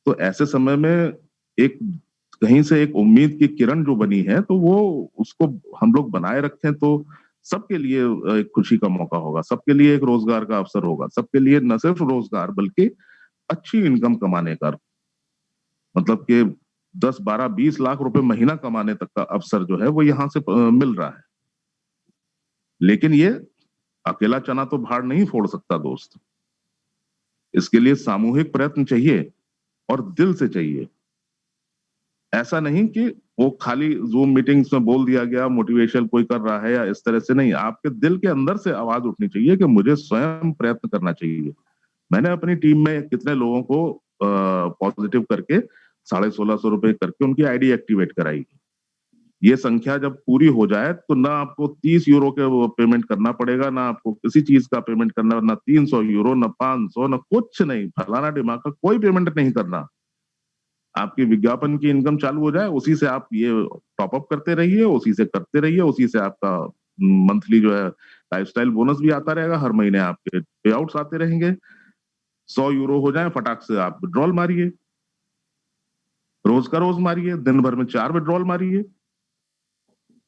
तो ऐसे समय में एक कहीं से एक उम्मीद की किरण जो बनी है, तो वो उसको हम लोग बनाए रखें तो सबके लिए एक खुशी का मौका होगा, सबके लिए एक रोजगार का अवसर होगा, सबके लिए न सिर्फ रोजगार बल्कि अच्छी इनकम कमाने का, मतलब कि 10, 12, 20 लाख रुपए महीना कमाने तक का अवसर जो है वो यहाँ से मिल रहा है। लेकिन ये अकेला चना तो भाड़ नहीं फोड़ सकता दोस्त। इसके लिए सामूहिक प्रयत्न चाहिए और दिल से चाहिए। ऐसा नहीं कि वो खाली जूम मीटिंग्स में बोल दिया गया, मोटिवेशन कोई कर रहा है या इस तरह से नहीं। आपके दिल के अंदर से आवाज उठनी चाहिए कि मुझे स्वयं प्रयत्न करना चाहिए। मैंने अपनी टीम में कितने लोगों को पॉजिटिव करके 1650 रुपए करके उनकी आईडी एक्टिवेट कराई। ये संख्या जब पूरी हो जाए तो ना आपको 30 यूरो के वो पेमेंट करना पड़ेगा, ना आपको किसी चीज का पेमेंट करना, ना 300 यूरो, ना 500, ना कुछ नहीं, फलाना दिमाग का कोई पेमेंट नहीं करना। आपकी विज्ञापन की इनकम चालू हो जाए, उसी से आप ये टॉपअप करते रहिए, उसी से करते रहिए, उसी से आपका मंथली जो है लाइफस्टाइल बोनस भी आता रहेगा, हर महीने आपके पे आउट्स आते रहेंगे। 100 यूरो हो जाए, फटाक से आप विड्रॉल मारिए, रोज का रोज मारिए, दिन भर में 4 विड्रॉल मारिए।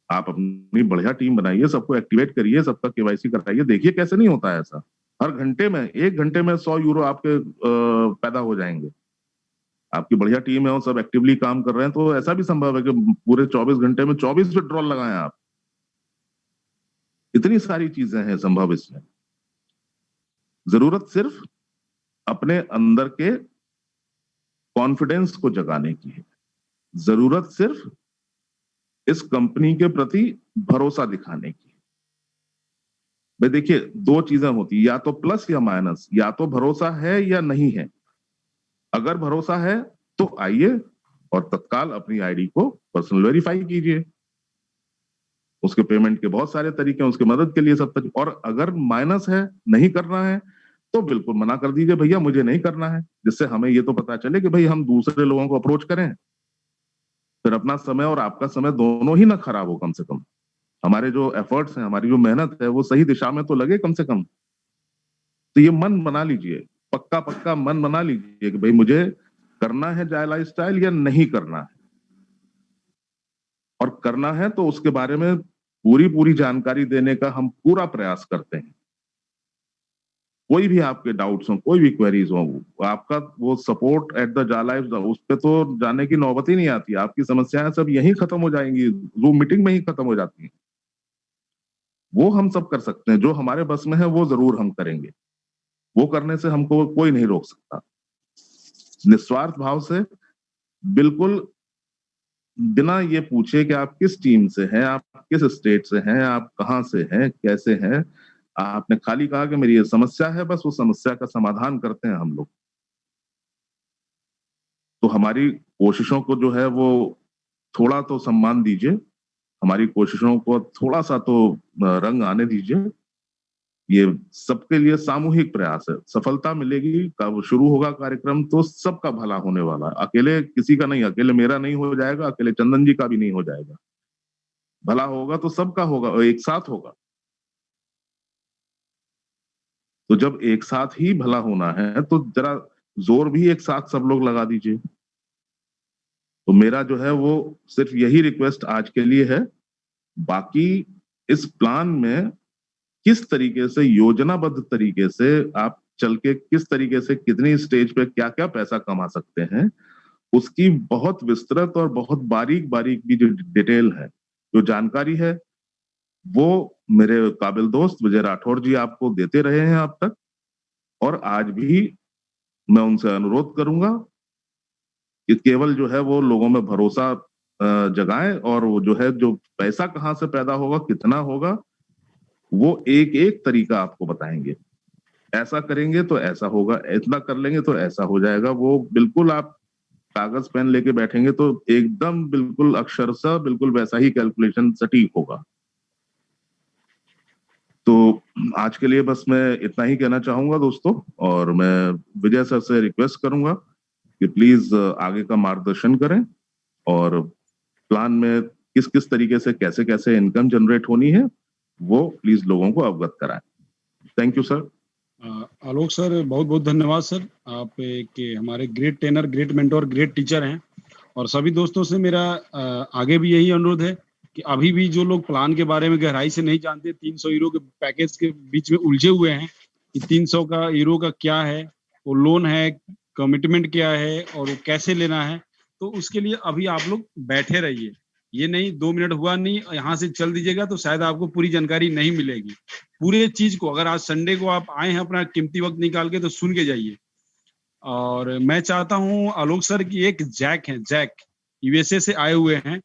आप अपनी बढ़िया टीम बनाइए, सबको एक्टिवेट करिए, सबका केवाईसी कराइए, देखिए कैसे नहीं होता है ऐसा। हर घंटे में 1 घंटे में 100 यूरो आपके पैदा हो जाएंगे। आपकी बढ़िया टीम है और सब एक्टिवली काम कर रहे हैं, तो ऐसा भी संभव है कि पूरे 24 घंटे में 24 विड्रॉल लगाएं आप। इतनी सारी चीजें हैं संभव इसमें। जरूरत सिर्फ अपने अंदर के कॉन्फिडेंस को जगाने की है। जरूरत सिर्फ इस कंपनी के प्रति भरोसा दिखाने की। भाई देखिए, 2 चीजें होती है, या तो प्लस या माइनस, या तो भरोसा है या नहीं है। अगर भरोसा है तो आइए और तत्काल अपनी आईडी को पर्सनल वेरीफाई कीजिए। उसके पेमेंट के बहुत सारे तरीके हैं, उसके मदद के लिए सब तरीके। और अगर माइनस है, नहीं करना है, तो बिल्कुल मना कर दीजिए, भैया मुझे नहीं करना है, जिससे हमें ये तो पता चले कि भाई हम दूसरे लोगों को अप्रोच करें, फिर अपना समय और आपका समय दोनों ही ना खराब हो। कम से कम हमारे जो एफर्ट्स हैं, हमारी जो मेहनत है, वो सही दिशा में तो लगे कम से कम। तो ये मन बना लीजिए, पक्का पक्का मन बना लीजिए कि भाई मुझे करना है जाय लाइफस्टाइल या नहीं करना है। और करना है तो उसके बारे में पूरी पूरी जानकारी देने का हम पूरा प्रयास करते हैं। कोई भी आपके डाउट्स हो, कोई भी क्वेरीज हो, आपका वो सपोर्ट एट द जा लाइफ, उस पे तो जाने की नौबत ही नहीं आती। आपकी समस्याएं सब यहीं खत्म हो जाएंगी, जूम मीटिंग में ही खत्म हो जाती हैं। वो हम सब कर सकते हैं, जो हमारे बस में है वो जरूर हम करेंगे। वो करने से हमको कोई नहीं रोक सकता। निस्वार्थ भाव से, बिल्कुल बिना ये पूछे कि आप किस टीम से हैं, आप किस स्टेट से हैं, आप कहाँ से हैं, कैसे हैं, आपने खाली कहा कि मेरी ये समस्या है, बस वो समस्या का समाधान करते हैं हम लोग। तो हमारी कोशिशों को जो है वो थोड़ा तो सम्मान दीजिए, हमारी कोशिशों को थोड़ा सा तो रंग आने दीजिए। ये सबके लिए सामूहिक प्रयास है, सफलता मिलेगी। कब शुरू होगा कार्यक्रम तो सबका भला होने वाला है, अकेले किसी का नहीं, अकेले मेरा नहीं हो जाएगा, अकेले चंदन जी का भी नहीं हो जाएगा। भला होगा तो सबका होगा और एक साथ होगा। तो जब एक साथ ही भला होना है तो जरा जोर भी एक साथ सब लोग लगा दीजिए। तो मेरा जो है वो सिर्फ यही रिक्वेस्ट आज के लिए है। बाकी इस प्लान में किस तरीके से, योजनाबद्ध तरीके से आप चल के किस तरीके से कितनी स्टेज पे क्या क्या पैसा कमा सकते हैं, उसकी बहुत विस्तृत और बहुत बारीक बारीक की जो डिटेल है, जो जानकारी है, वो मेरे काबिल दोस्त विजय राठौर जी आपको देते रहे हैं अब तक। और आज भी मैं उनसे अनुरोध करूंगा कि केवल जो है वो लोगों में भरोसा जगाएं, और वो जो है जो पैसा कहाँ से पैदा होगा, कितना होगा, वो एक एक तरीका आपको बताएंगे। ऐसा करेंगे तो ऐसा होगा, इतना कर लेंगे तो ऐसा हो जाएगा। वो बिल्कुल आप कागज पेन लेके बैठेंगे तो एकदम बिल्कुल अक्षरशः बिल्कुल वैसा ही कैलकुलेशन सटीक होगा। तो आज के लिए बस मैं इतना ही कहना चाहूंगा दोस्तों, और मैं विजय सर से रिक्वेस्ट करूंगा कि प्लीज आगे का मार्गदर्शन करें, और प्लान में किस किस तरीके से कैसे कैसे इनकम जनरेट होनी है वो प्लीज लोगों को अवगत कराएं। Thank you sir. Alok sir, बहुत बहुत धन्यवाद सर। आप एक हमारे great trainer, great mentor, great teacher हैं। और सभी दोस्तों से मेरा आगे भी यही अनुरोध है कि अभी भी जो लोग प्लान के बारे में गहराई से नहीं जानते, 300 यूरो के पैकेज के बीच में उलझे हुए हैं कि 300 का यूरो का क्या है, वो लोन है, कमिटमेंट क्या है और वो कैसे लेना है, तो उसके लिए अभी आप लोग बैठे रहिए। ये नहीं 2 मिनट हुआ नहीं यहाँ से चल दीजिएगा तो शायद आपको पूरी जानकारी नहीं मिलेगी। पूरे चीज को, अगर आज संडे को आप आए हैं अपना कीमती वक्त निकाल के, तो सुन के जाइए। और मैं चाहता हूँ आलोक सर की, एक जैक है, जैक यूएसए से आए हुए हैं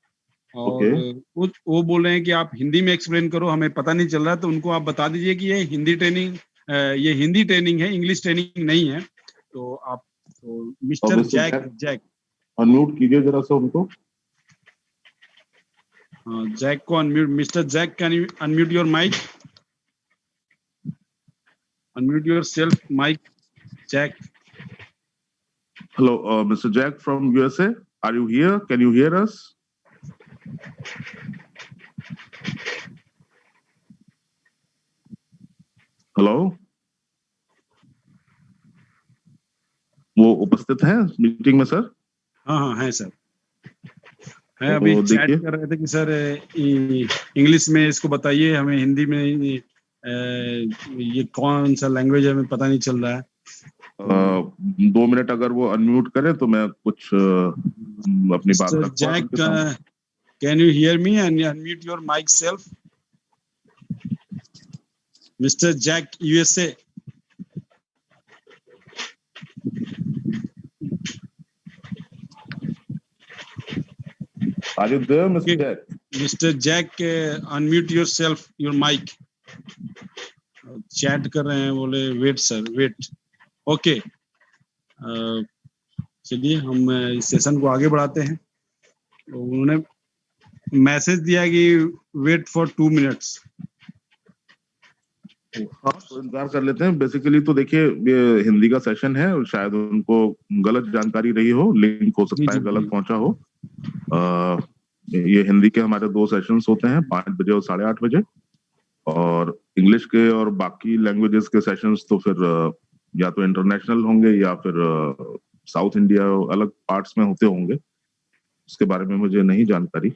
और ओके। वो बोल रहे हैं कि आप हिंदी में एक्सप्लेन करो, हमें पता नहीं चल रहा है। तो उनको आप बता दीजिए कि ये हिंदी ट्रेनिंग है, इंग्लिश ट्रेनिंग नहीं है। तो आप, तो और mister mister Jack, Jack, Jack unmute कीजिए जरा सा उनको। जैक को unmute, mister Jack, can you unmute your mic, unmute yourself mic, Jack. Hello, Mr. Jack from USA. Are you here? Can you hear us? Hello? वो उपस्थित हैं meeting में sir? हाँ हाँ है सर। मैं तो अभी चैट देखिए, कर रहे थे कि सर इंग्लिश में इसको बताइए, हमें हिंदी में ये कौन सा लैंग्वेज है हमें पता नहीं चल रहा है। 2 मिनट अगर वो अनम्यूट करे तो मैं कुछ अपनी बात मिस्टर रखवा जैक, उनके सामने। Can you hear me and unmute your mic self, mister Jack USA. Are you there, Mr. Jack? Mister Jack, unmute yourself, your mic. Chat कर रहे हैं, बोले वेट सर, वेट। ओके, चलिए हम इस सेशन को आगे बढ़ाते हैं। तो उन्होंने मैसेज दिया कि वेट फॉर 2 मिनट्स। हाँ, तो इंतजार कर लेते हैं। बेसिकली तो देखिए, ये हिंदी का सेशन है और शायद उनको गलत जानकारी रही हो, लिंक हो सकता है गलत पहुंचा हो। ये हिंदी के हमारे 2 सेशंस होते हैं, 5 बजे और 8:30 बजे। और इंग्लिश के और बाकी लैंग्वेजेस के सेशंस तो फिर या तो इंटरनेशनल होंगे या फिर साउथ इंडिया अलग पार्ट्स में होते होंगे, उसके बारे में मुझे नहीं जानकारी।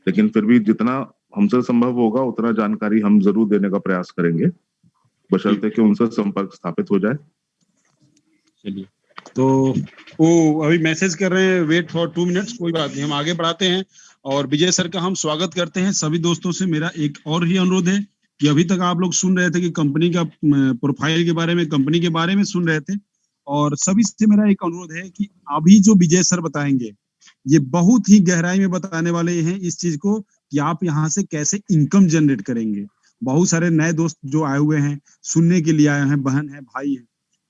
लेकिन फिर भी जितना हमसे संभव होगा उतना जानकारी हम जरूर देने का प्रयास करेंगे, बशर्ते कि उनसे संपर्क स्थापित हो जाए। चलिए, तो वो अभी मैसेज कर रहे हैं वेट फॉर 2 मिनट्स। कोई बात नहीं, हम आगे बढ़ाते हैं और विजय सर का हम स्वागत करते हैं। सभी दोस्तों से मेरा एक और ही अनुरोध है कि अभी तक आप लोग सुन रहे थे कि कंपनी का प्रोफाइल के बारे में, कंपनी के बारे में सुन रहे थे, और सभी से मेरा एक अनुरोध है कि अभी जो विजय सर बताएंगे ये बहुत ही गहराई में बताने वाले हैं इस चीज को कि आप यहाँ से कैसे इनकम जनरेट करेंगे। बहुत सारे नए दोस्त जो आए हुए हैं, सुनने के लिए आए हैं, बहन है, भाई है,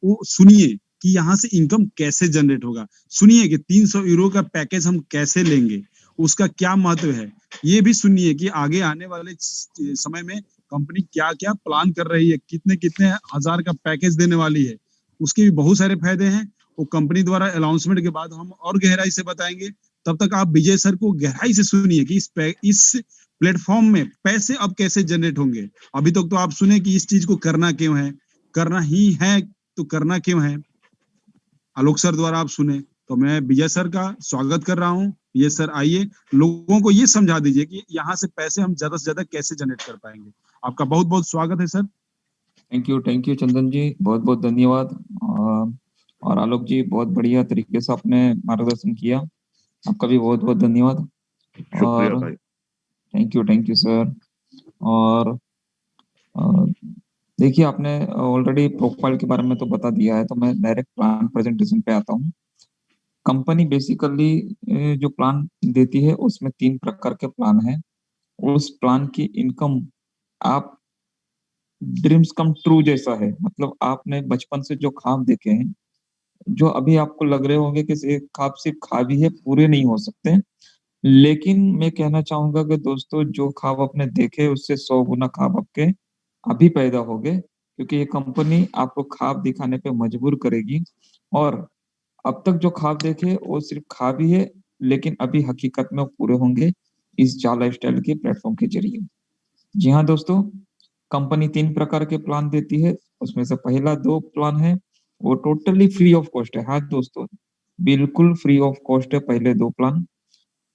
वो सुनिए कि यहाँ से इनकम कैसे जनरेट होगा। सुनिए कि 300 यूरो का पैकेज हम कैसे लेंगे, उसका क्या महत्व है। ये भी सुनिए कि आगे आने वाले समय में कंपनी क्या क्या प्लान कर रही है, कितने कितने हजार का पैकेज देने वाली है, उसके भी बहुत सारे फायदे हैं। वो कंपनी द्वारा अनाउंसमेंट के बाद हम और गहराई से बताएंगे। तब तक आप विजय सर को गहराई से सुनिए कि इस प्लेटफॉर्म में पैसे अब कैसे जनरेट होंगे। अभी तक तो आप सुने कि इस चीज को करना क्यों है, करना ही है तो करना क्यों है, आलोक सर द्वारा आप सुने। तो मैं विजय सर का स्वागत कर रहा हूँ। विजय सर आइए, लोगों को ये समझा दीजिए कि यहाँ से पैसे हम ज्यादा से ज्यादा कैसे जनरेट कर पाएंगे। आपका बहुत बहुत स्वागत है सर। थैंक यू चंदन जी, बहुत बहुत धन्यवाद। और आलोक जी, बहुत बढ़िया तरीके से आपने मार्गदर्शन किया, आपका भी बहुत बहुत धन्यवाद। शुक्रिया भाई। Thank you sir. और देखिए, आपने ऑलरेडी प्रोफाइल के बारे में तो बता दिया है, तो मैं डायरेक्ट प्लान प्रेजेंटेशन पे आता हूँ। कंपनी बेसिकली जो प्लान देती है उसमें 3 प्रकार के प्लान है। उस प्लान की इनकम आप ड्रीम्स कम ट्रू जैसा है, मतलब आपने बचपन से जो ख्वाब देखे हैं, जो अभी आपको लग रहे होंगे कि ख्वाब सिर्फ ख्वाब ही है, पूरे नहीं हो सकते, लेकिन मैं कहना चाहूंगा कि दोस्तों, जो ख्वाब आपने देखे उससे 100 गुना ख्वाब आपके अभी पैदा हो गए, क्योंकि ये कंपनी आपको ख्वाब दिखाने पे मजबूर करेगी। और अब तक जो ख्वाब देखे वो सिर्फ ख्वाब ही है, लेकिन अभी हकीकत में पूरे होंगे इस जा लाइफस्टाइल के प्लेटफॉर्म के जरिए। जी हाँ दोस्तों, कंपनी 3 प्रकार के प्लान देती है, उसमें से पहला 2 प्लान है वो टोटली फ्री ऑफ कॉस्ट है। हाँ दोस्तों, बिल्कुल फ्री ऑफ कॉस्ट है पहले 2 प्लान।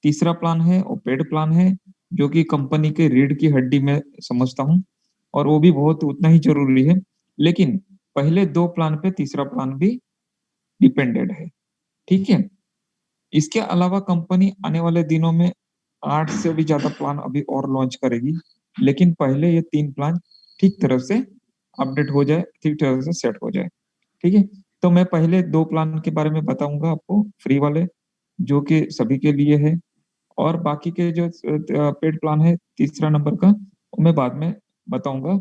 तीसरा प्लान है वो पेड प्लान है, जो कि कंपनी के रीढ़ की हड्डी में समझता हूँ, और वो भी बहुत उतना ही जरूरी है। लेकिन पहले 2 प्लान पे तीसरा प्लान भी डिपेंडेड है, ठीक है। इसके अलावा कंपनी आने वाले दिनों में 8 से भी ज्यादा प्लान अभी और लॉन्च करेगी, लेकिन पहले ये 3 प्लान ठीक तरह से अपडेट हो जाए, ठीक तरह से सेट हो जाए, ठीक है। तो मैं पहले 2 प्लान के बारे में बताऊंगा आपको, फ्री वाले, जो कि सभी के लिए है, और बाकी के जो पेड प्लान है तीसरा नंबर का, वो मैं बाद में बताऊंगा।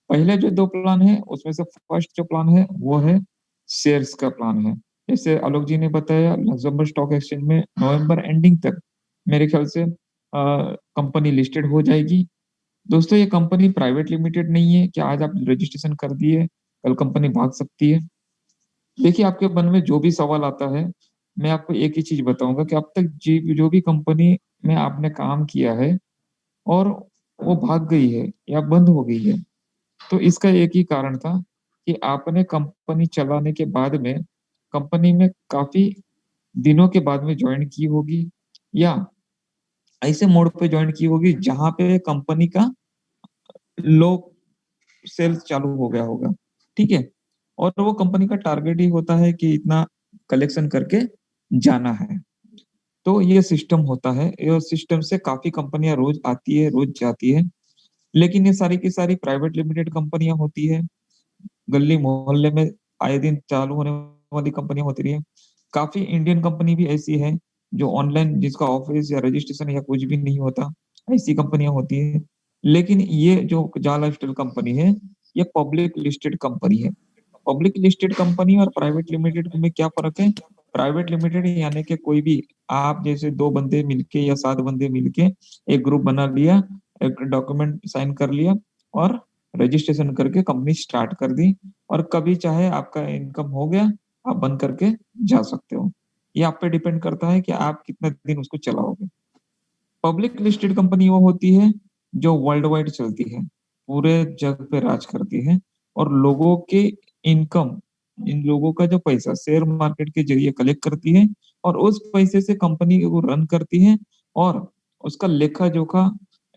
पहले जो 2 प्लान है उसमें से फर्स्ट जो प्लान है वो है शेयर्स का प्लान है। जैसे आलोक जी ने बताया, लक्जमबर्ग स्टॉक एक्सचेंज में नवंबर एंडिंग तक मेरे ख्याल से कंपनी लिस्टेड हो जाएगी। दोस्तों, ये कंपनी प्राइवेट लिमिटेड नहीं है कि आज आप रजिस्ट्रेशन कर दिए कल कंपनी भाग सकती है। देखिए, आपके मन में जो भी सवाल आता है, मैं आपको एक ही चीज बताऊंगा कि अब तक जो भी कंपनी में आपने काम किया है और वो भाग गई है या बंद हो गई है, तो इसका एक ही कारण था कि आपने कंपनी चलाने के बाद में कंपनी में काफी दिनों के बाद में ज्वाइन की होगी, या ऐसे मोड पे ज्वाइन की होगी जहां पे कंपनी का लो सेल्स चालू हो गया होगा, ठीक है। और वो कंपनी का टारगेट ही होता है कि इतना कलेक्शन करके जाना है। तो ये सिस्टम होता है, ये सिस्टम से काफी कंपनियां रोज आती है रोज जाती है, लेकिन ये सारी की सारी प्राइवेट लिमिटेड कंपनियां होती है। गली मोहल्ले में आए दिन चालू होने वाली कंपनियां होती रही है। काफी इंडियन कंपनी भी ऐसी है जो ऑनलाइन, जिसका ऑफिस या रजिस्ट्रेशन या कुछ भी नहीं होता, ऐसी कंपनियां होती है। लेकिन ये जो जाला स्टील कंपनी है, ये पब्लिक लिस्टेड कंपनी है। पब्लिक लिस्टेड कंपनी और प्राइवेट लिमिटेड में क्या फर्क है? प्राइवेट लिमिटेड यानी कि कोई भी, आप जैसे 2 बंदे मिलके या 7 बंदे मिलके एक ग्रुप बना लिया, एक डॉक्यूमेंट साइन कर लिया और रजिस्ट्रेशन करके कंपनी स्टार्ट कर दी, और कभी चाहे आपका इनकम हो गया, आप बंद करके जा सकते हो। ये आप पे डिपेंड करता है कि आप कितने दिन उसको चलाओगे। पब्लिक लिस्टेड कंपनी वो होती है जो वर्ल्ड वाइड चलती है, पूरे जग पे राज करती है, और लोगों के इनकम, इन लोगों का जो पैसा शेयर मार्केट के जरिए कलेक्ट करती है, और उस पैसे से कंपनी को रन करती है, और उसका लेखा जोखा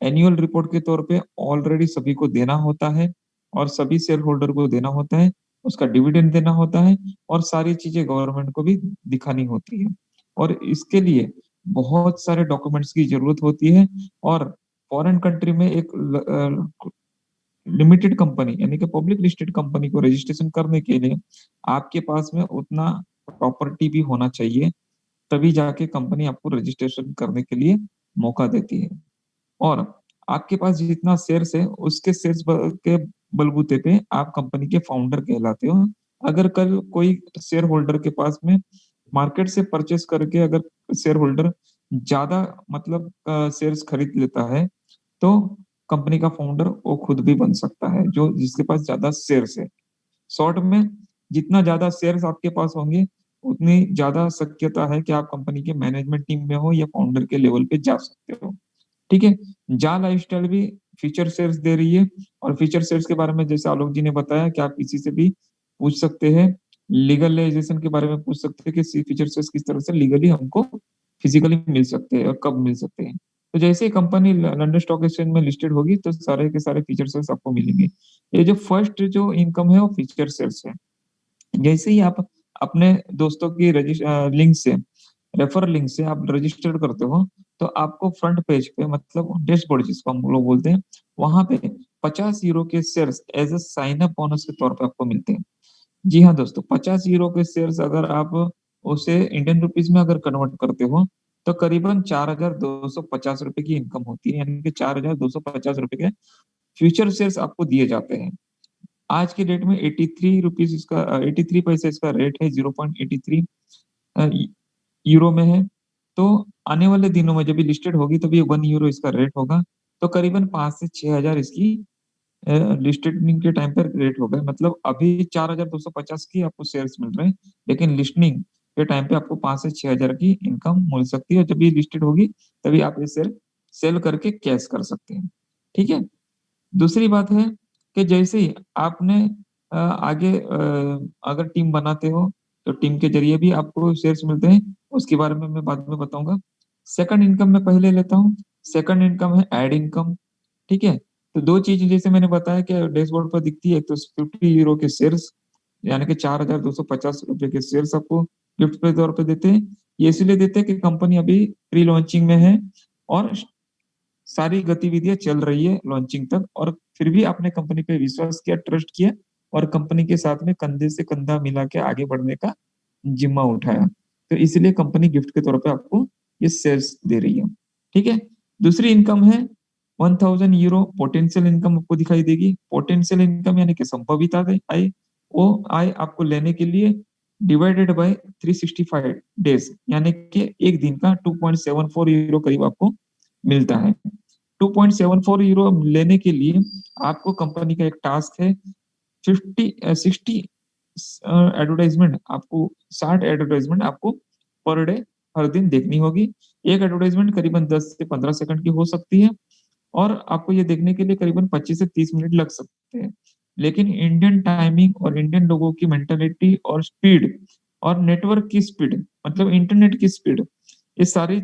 एनुअल रिपोर्ट के तौर पे ऑलरेडी सभी को देना होता है, और सभी शेयर होल्डर को देना होता है, उसका डिविडेंड देना होता है, और सारी चीजें गवर्नमेंट को भी दिखानी होती है। और इसके लिए बहुत सारे डॉक्यूमेंट्स की जरूरत होती है, और फॉरेन कंट्री में एक लिमिटेड कंपनी यानी कि पब्लिक लिस्टेड कंपनी को रजिस्ट्रेशन करने के लिए आपके पास में उतना प्रॉपर्टी भी होना चाहिए, तभी जाके कंपनी आपको रजिस्ट्रेशन करने के लिए मौका देती है। और आपके पास जितना शेयर्स है उसके शेयर्स के बलबूते पे आप कंपनी के फाउंडर कहलाते हो। अगर कल कोई शेयर होल्डर के पास में मार्केट से परचेस करके अगर शेयर होल्डर ज्यादा मतलब शेयर्स खरीद लेता है, तो कंपनी का फाउंडर वो खुद भी बन सकता है, जो जिसके पास ज्यादा शेयर्स है। शॉर्ट में, जितना ज्यादा शेयर्स आपके पास होंगे उतनी ज्यादा शक्यता है कि आप कंपनी के मैनेजमेंट टीम में हो या फाउंडर के लेवल पे जा सकते हो, ठीक है। जा लाइफस्टाइल भी फीचर शेयर्स दे रही है, और फीचर शेयर्स के बारे में जैसे आलोक जी ने बताया कि आप किसी से भी पूछ सकते हैं, लीगलाइजेशन के बारे में पूछ सकते हैं कि फीचर शेयर्स किस तरह से लीगली हमको फिजिकली मिल सकते हैं और कब मिल सकते हैं। तो जैसे ही कंपनी लंदन स्टॉक एक्सचेंज में लिस्टेड होगी तो सारे के सारे फीचर शेयर्स आपको मिलेंगे। ये जो फर्स्ट जो इनकम है वो फीचर शेयर्स है। जैसे ही आप अपने दोस्तों की लिंक से, रेफर लिंक से आप रजिस्टर करते हो, तो आपको फ्रंट पेज पे, मतलब डैशबोर्ड जिसको हम लोग बोलते हैं, वहां पे 50 यूरो के shares as a sign up bonus के तौर पे आपको मिलते हैं। जी हाँ दोस्तों, 50 यूरो के शेयर्स अगर आप उसे इंडियन रुपीज में अगर कन्वर्ट करते हो, तो करीबन 4,250 रुपए की इनकम होती है, यानी कि 4,250 रुपए के फ्यूचर शेयर्स आपको दिए जाते हैं। आज की डेट में 83 रुपीज इसका 83 पैसे इसका रेट है, 0.83 यूरो में है। तो आने वाले दिनों में जब ये लिस्टेड होगी तब ये 1 यूरो इसका रेट होगा। तो करीबन 5 से 6 हजार इसकी लिस्टेडिंग के टाइम पर रेट होगा। मतलब अभी 4,250 की आपको शेयर्स मिल रहे हैं, लेकिन लिस्टिंग के टाइम पे आपको 5 से 6 हजार की इनकम मिल सकती है। जब ये लिस्टेड होगी तभी आप ये शेयर सेल करके कैश कर सकते हैं, ठीक है। दूसरी बात है कि जैसे ही आपने आगे अगर टीम बनाते हो तो टीम के जरिए भी आपको शेयर्स मिलते हैं, उसके बारे में मैं बाद में बताऊंगा। सेकंड इनकम मैं पहले लेता हूँ। सेकंड इनकम है एड इनकम। ठीक है, तो दो चीजें जैसे मैंने बताया कि डैशबोर्ड पर दिखती है, एक तो 50 यूरो के शेयर्स, यानी कि 4,250 रुपए के शेयर्स आपको गिफ्ट के तौर पे देते हैं। ये इसलिए देते हैं कि कंपनी अभी प्री लॉन्चिंग में है और सारी गतिविधियां चल रही है लॉन्चिंग तक, और फिर भी आपने कंपनी पे विश्वास किया, ट्रस्ट किया, और कंपनी के साथ में कंधे से कंधा मिला के आगे बढ़ने का जिम्मा उठाया, तो इसलिए कंपनी गिफ्ट के तौर पे आपको ये शेयर्स दे रही है। ठीक है, दूसरी इनकम है 1,000 यूरो पोटेंशियल इनकम आपको दिखाई देगी। पोटेंशियल इनकम यानी कि संभावित आय, वो आय आपको लेने के लिए डिवाइडेड बाय 365 डेज, यानी कि एक दिन का 2.74 यूरो करीब आपको मिलता है। 2.74 यूरो लेने के लिए आपको कंपनी का एक टास्क है 60 एडवर्टाइजमेंट, आपको 60 एडवर्टाइजमेंट आपको पर डे हर दिन देखनी होगी। एक एडवर्टाइजमेंट करीबन 10 से 15 सेकंड की हो सकती है, और आपको ये देखने के लिए करीबन 25 से 30 मिनट लग सकते हैं। लेकिन इंडियन टाइमिंग और इंडियन लोगों की मेंटालिटी और स्पीड और नेटवर्क की स्पीड, मतलब इंटरनेट की स्पीड, ये सारी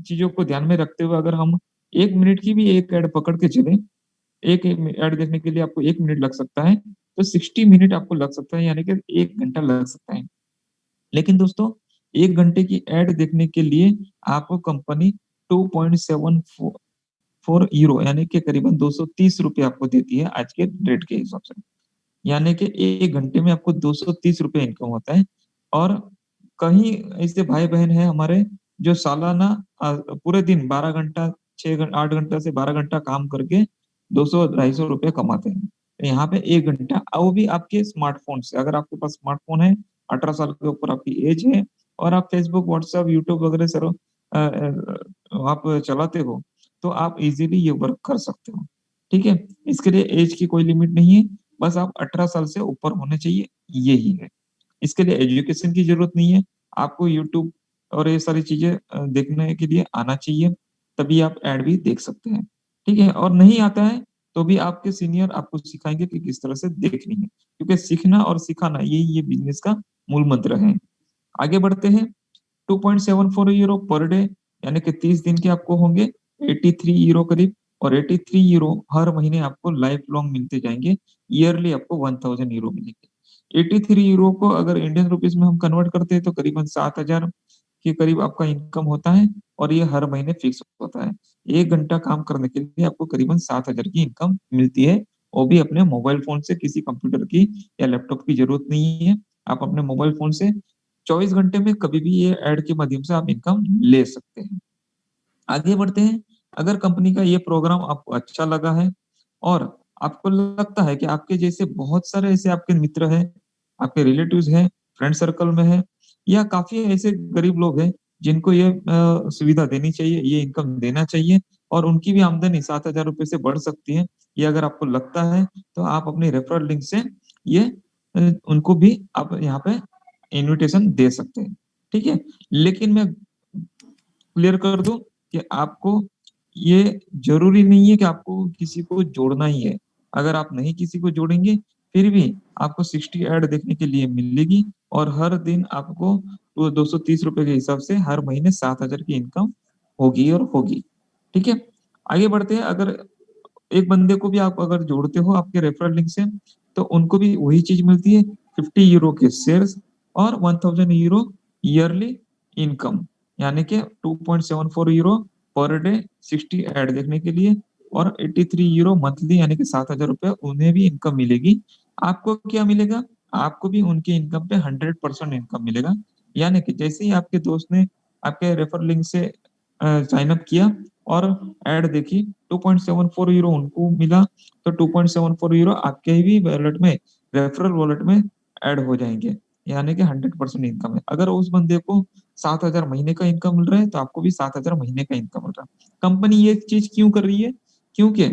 चीजों को ध्यान में रखते हुए अगर हम 1 मिनट की भी एक ऐड पकड़ के चले, एक ऐड देखने के लिए आपको 1 मिनट लग सकता है, तो 60 मिनट आपको लग सकता है, यानी कि 1 घंटा लग सकता है। लेकिन दोस्तों 1 घंटे की ऐड देखने के लिए आपको कंपनी 2.74 यूरो यानी कि करीबन 230 रुपए आपको देती है आज के रेट के हिसाब से, यानी कि 1 घंटे में आपको 230 रुपए इनकम होता है। और कहीं ऐसे भाई बहन है हमारे जो सालाना पूरे दिन 12 घंटा 8 घंटा से 12 घंटा काम करके 200-250 रुपए कमाते हैं। तो यहाँ पे 1 घंटा, वो भी आपके स्मार्टफोन से, अगर आपके पास स्मार्टफोन है, 18 साल के ऊपर आपकी एज है, और आप फेसबुक व्हाट्सएप यूट्यूब वगैरह सर आप चलाते हो, तो आप इजीली ये वर्क कर सकते हो। ठीक है, इसके लिए एज की कोई लिमिट नहीं है, बस आप 18 साल से ऊपर होने चाहिए, यही है। इसके लिए एजुकेशन की जरूरत नहीं है, आपको यूट्यूब और ये सारी चीजें देखने के लिए आना चाहिए, तभी आप ऐड भी देख सकते हैं। ठीक है, और नहीं आता है तो भी आपके सीनियर आपको सिखाएंगे कि किस तरह से देखनी है, क्योंकि सीखना और सिखाना ये बिजनेस का मूल मंत्र है। आगे बढ़ते हैं। 2.74 यूरो पर डे, यानी कि 30 दिन के आपको होंगे 83 यूरो करीब, और 83 यूरो हर महीने आपको लाइफ लॉन्ग मिलते जाएंगे। ईयरली आपको 1,000 यूरो मिलेंगे। 83 यूरो को अगर इंडियन रुपीस में हम कन्वर्ट करते हैं तो करीबन 7,000 के करीब आपका इनकम होता है, और ये हर महीने फिक्स होता है। 1 घंटा काम करने के लिए आपको करीबन 7,000 की इनकम मिलती है, वो भी अपने मोबाइल फोन से, किसी कंप्यूटर की या लैपटॉप की जरूरत नहीं है। आप अपने मोबाइल फोन से 24 घंटे में कभी भी ये ऐड के माध्यम से आप इनकम ले सकते हैं। आगे बढ़ते हैं। अगर कंपनी का ये प्रोग्राम आपको अच्छा लगा है, और आपको लगता है कि आपके जैसे बहुत सारे ऐसे आपके मित्र हैं, आपके रिलेटिव्स हैं, फ्रेंड सर्कल में है, या काफी ऐसे गरीब लोग हैं जिनको ये सुविधा देनी चाहिए, ये इनकम देना चाहिए, और उनकी भी आमदनी 7,000 रुपए से बढ़ सकती है, ये अगर आपको लगता है, तो आप अपने रेफरल लिंक से ये उनको भी आप यहाँ पे इनविटेशन दे सकते हैं। ठीक है, लेकिन मैं क्लियर कर दूं कि आपको ये जरूरी नहीं है कि आपको किसी को जोड़ना ही है। अगर आप नहीं किसी को जोड़ेंगे, फिर भी आपको 60 ऐड देखने के लिए मिलेगी, और हर दिन आपको 230 रुपए के हिसाब से हर महीने 7,000 की इनकम होगी और होगी। ठीक है, आगे बढ़ते हैं। अगर एक बंदे को भी आप अगर जोड़ते हो आपके रेफरल लिंक से, तो उनको भी वही चीज मिलती है, 50 यूरो के शेयर्स और 1,000 यूरो ईयरली इनकम, यानी कि 2.74 यूरो पर डे 60 ऐड देखने के लिए, और 83 यूरो मंथली, यानी कि 7,000 रुपए उन्हें भी इनकम मिलेगी। आपको क्या मिलेगा? आपको भी उनके इनकम पे 100% इनकम मिलेगा। यानी कि जैसे ही आपके दोस्त ने आपके रेफर लिंक से साइन अप किया और ऐड देखी, 2.74 यूरो उनको मिला, तो 2.74 यूरो आपके ही वॉलेट में, रेफरल वॉलेट में ऐड हो जाएंगे, यानी कि 100% इनकम है। अगर उस बंदे को 7,000 महीने का इनकम मिल रहा है, तो आपको भी 7,000 महीने का इनकम मिल रहा है। कंपनी ये चीज क्यों कर रही है? क्योंकि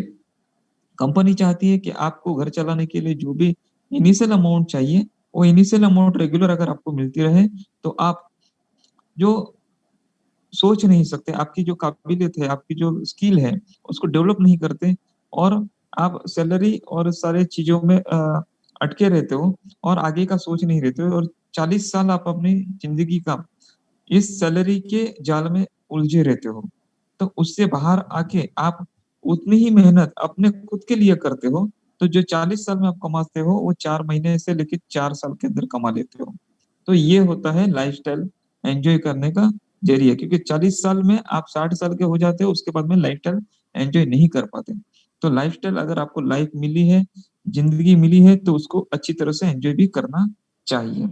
कंपनी चाहती है कि आपको घर चलाने के लिए जो भी इनिशियल अमाउंट चाहिए, वो इनिशियल अमाउंट रेगुलर अगर आपको मिलती रहे, तो आप जो सोच नहीं सकते, आपकी जो काबिलियत है, आपकी जो स्किल है, उसको डेवलप नहीं करते, और आप सैलरी और सारे चीजों में अटके रहते हो और आगे का सोच नहीं रहते हो, और 40 साल आप अपनी जिंदगी का इस सैलरी के जाल में उलझे रहते हो। तो उससे बाहर आके आप उतनी ही मेहनत अपने खुद के लिए करते हो, तो जो 40 साल में आप कमाते हो वो 4 महीने से लेके 4 साल के अंदर कमा लेते हो। तो ये होता है लाइफस्टाइल एंजॉय करने का जरिया, क्योंकि 40 साल में आप 60 साल के हो जाते हो, उसके बाद में लाइफस्टाइल एंजॉय नहीं कर पाते। तो लाइफस्टाइल, अगर आपको लाइफ मिली है, जिंदगी मिली है, तो उसको अच्छी तरह से एंजॉय भी करना चाहिए।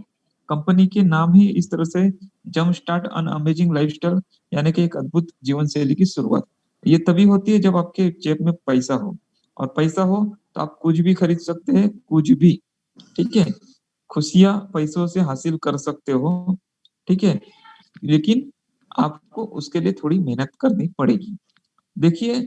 कंपनी के नाम ही इस तरह से, जंप स्टार्ट अन अमेजिंग लाइफस्टाइल, यानी कि एक अद्भुत जीवन शैली की शुरुआत। ये तभी होती है जब आपके जेब में पैसा हो, और पैसा हो तो आप कुछ भी खरीद सकते हैं, कुछ भी। ठीक है, खुशियां पैसों से हासिल कर सकते हो। ठीक है, लेकिन आपको उसके लिए थोड़ी मेहनत करनी पड़ेगी। देखिए,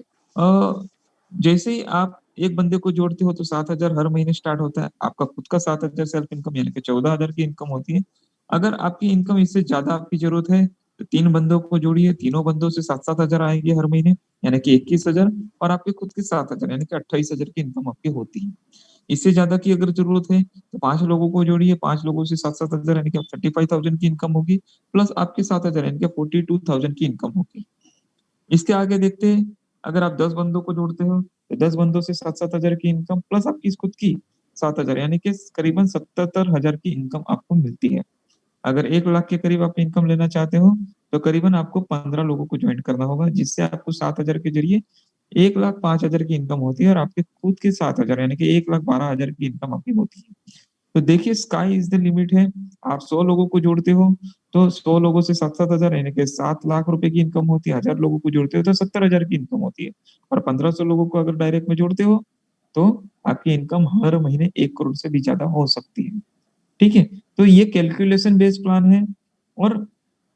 जैसे ही आप एक बंदे को जोड़ते हो तो 7,000 हर महीने स्टार्ट होता है। आपका खुद का 7,000 सेल्फ इनकम, यानी कि 14,000 की इनकम होती है। अगर आपकी इनकम इससे ज्यादा आपकी जरूरत है तो 3 बंदों को जोड़िए, तीनों बंदों से 7,000 आएंगे हर महीने, यानी कि 21,000, और आपके खुद के 7,000, यानी कि 28,000 की इनकम आपकी होती है। इससे ज्यादा की अगर जरूरत है तो 5 लोगों को जोड़िए, 5 लोगों से 7,000, यानी कि 35,000 की इनकम होगी, प्लस आपके 7,000, यानी कि 42,000 की इनकम होगी। इसके आगे देखते हैं, अगर आप 10 बंदों को जोड़ते हो तो 10 बंदों से 7,000 की इनकम, प्लस आपकी खुद की 7,000, यानी कि करीबन 77,000 की इनकम आपको मिलती है। अगर 1 लाख के करीब आप इनकम लेना चाहते हो तो करीबन आपको 15 लोगों को ज्वाइन करना होगा, जिससे आपको 7,000 के जरिए 1,05,000 की इनकम होती है, और आपके खुद के 7,000, यानी कि 1,12,000 की इनकम आपकी होती है। तो देखिए, स्काई इज द लिमिट है। आप 100 लोगों को जोड़ते हो तो 100 लोगों से 7,000, यानी कि 7 लाख रुपए की इनकम होती है। 1,000 लोगों को जोड़ते हो तो 70,000 की इनकम होती है, और 1,500 लोगों को अगर डायरेक्ट में जोड़ते हो तो आपकी इनकम हर महीने 1 करोड़ से भी ज्यादा हो सकती है। ठीक है, तो ये कैलकुलेशन बेस्ड प्लान है, और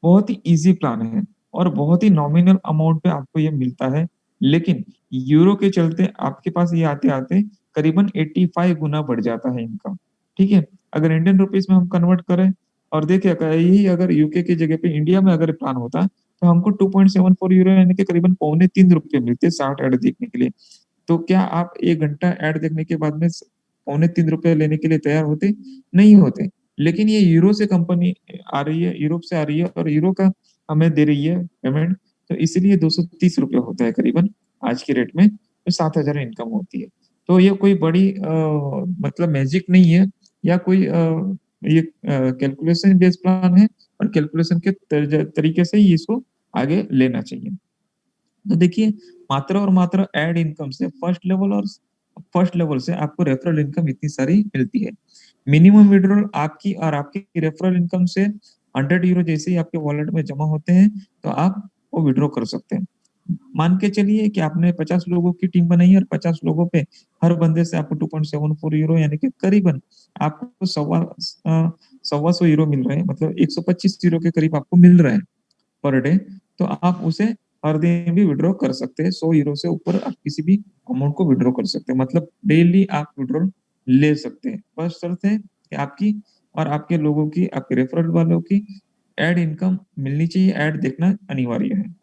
बहुत ही इजी प्लान है, और बहुत ही नॉमिनल अमाउंट पे आपको ये मिलता है। लेकिन यूरो के चलते आपके पास ये आते आते करीबन 85 गुना बढ़ जाता है इनकम। ठीक है, अगर इंडियन रुपीस में हम कन्वर्ट करें और देखें, यही अगर यूके की जगह पे इंडिया में अगर प्लान होता तो हमको 2.74 यूरो, यानी कि करीबन ₹2.75 मिलते 60 ऐड देखने के लिए। तो क्या आप 1 घंटा ऐड देखने के बाद में ₹2.75 लेने के लिए तैयार होते? नहीं होते। लेकिन ये यूरो से कंपनी आ रही है, यूरोप से आ रही है, और यूरो का हमें दे रही है पेमेंट, तो इसीलिए ₹230 होता है करीबन आज की रेट में, तो 7,000 इनकम होती है। तो ये कोई बड़ी मतलब मैजिक नहीं है, या कोई ये कैलकुलेशन बेस्ड प्लान है, और कैलकुलेशन के तरीके से ही इसको आगे लेना चाहिए। तो देखिए, मात्र और मात्र ऐड इनकम से फर्स्ट लेवल से आपको रेफरल इनकम इतनी सारी मिलती है। मिनिमम विड्रॉल आपकी और आपकी रेफरल इनकम से 100 यूरो जैसे ही आपके वॉलेट में जमा होते हैं तो आप वो विड्रॉ कर सकते हैं। मान के चलिए कि आपने 50 लोगों की टीम बनाई है, और 50 लोगों पे हर बंदे से आपको 2.74 यूरो, यानी कि करीबन आपको सवा सौ यूरो मिल रहे हैं, मतलब 125 यूरो के करीब आपको मिल रहा है पर डे। तो आप उसे हर दिन भी विड्रॉ कर सकते हैं। 100 यूरो से ऊपर आप किसी भी अमाउंट को विड्रॉ कर सकते हैं, मतलब डेली आप विड्रॉ ले सकते हैं। बस शर्त है कि आपकी और आपके लोगों की, आपके रेफरल वालों की एड इनकम मिलनी चाहिए, एड देखना अनिवार्य है।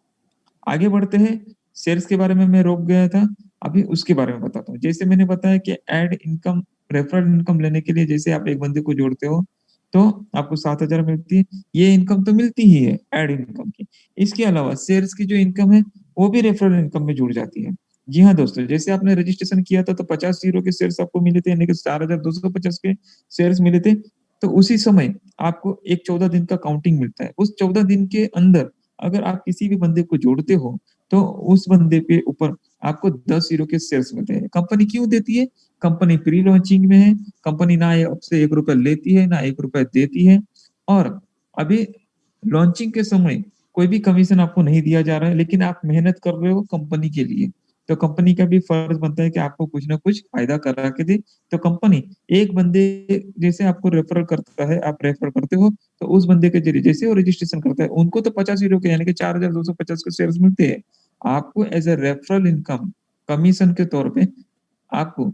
आगे बढ़ते हैं, शेयर्स के बारे में मैं रोक गया था, अभी उसके बारे में बताता हूँ। जैसे मैंने बताया कि एड इनकम, रेफरल इनकम लेने के लिए जैसे आप एक बंदे को जोड़ते हो तो आपको 7,000 मिलती है। ये इनकम तो मिलती ही है एड इनकम की। इसके अलावा शेयर्स की जो इनकम है वो भी रेफरल इनकम में जुड़ जाती है। जी हाँ दोस्तों, जैसे आपने रजिस्ट्रेशन किया था तो 50 यूरो के शेयर्स आपको मिले थे, यानी कि 4,250 के शेयर्स मिले थे। तो उसी समय आपको एक 14 दिन का काउंटिंग मिलता है। उस 14 दिन के अंदर अगर आप किसी भी बंदे को जोड़ते हो तो उस बंदे के ऊपर आपको 10 यूरो के शेयर्स मिलते हैं। कंपनी क्यों देती है? कंपनी प्री लॉन्चिंग में है, कंपनी ना आपसे 1 रुपया लेती है ना 1 रुपया देती है, और अभी लॉन्चिंग के समय कोई भी कमीशन आपको नहीं दिया जा रहा है, लेकिन आप मेहनत कर रहे हो कंपनी के लिए, तो कंपनी का भी फर्ज बनता है कि आपको कुछ ना कुछ फायदा करा के दे। तो कंपनी एक बंदे जैसे आपको रेफर करता है, आप रेफर करते हो तो उस बंदे के जरिए जैसे वो रजिस्ट्रेशन करता है, उनको तो 50 यूरो के, यानी कि 4,250 के शेयर्स मिलते हैं। आपको as a referral income commission के तौर पे आपको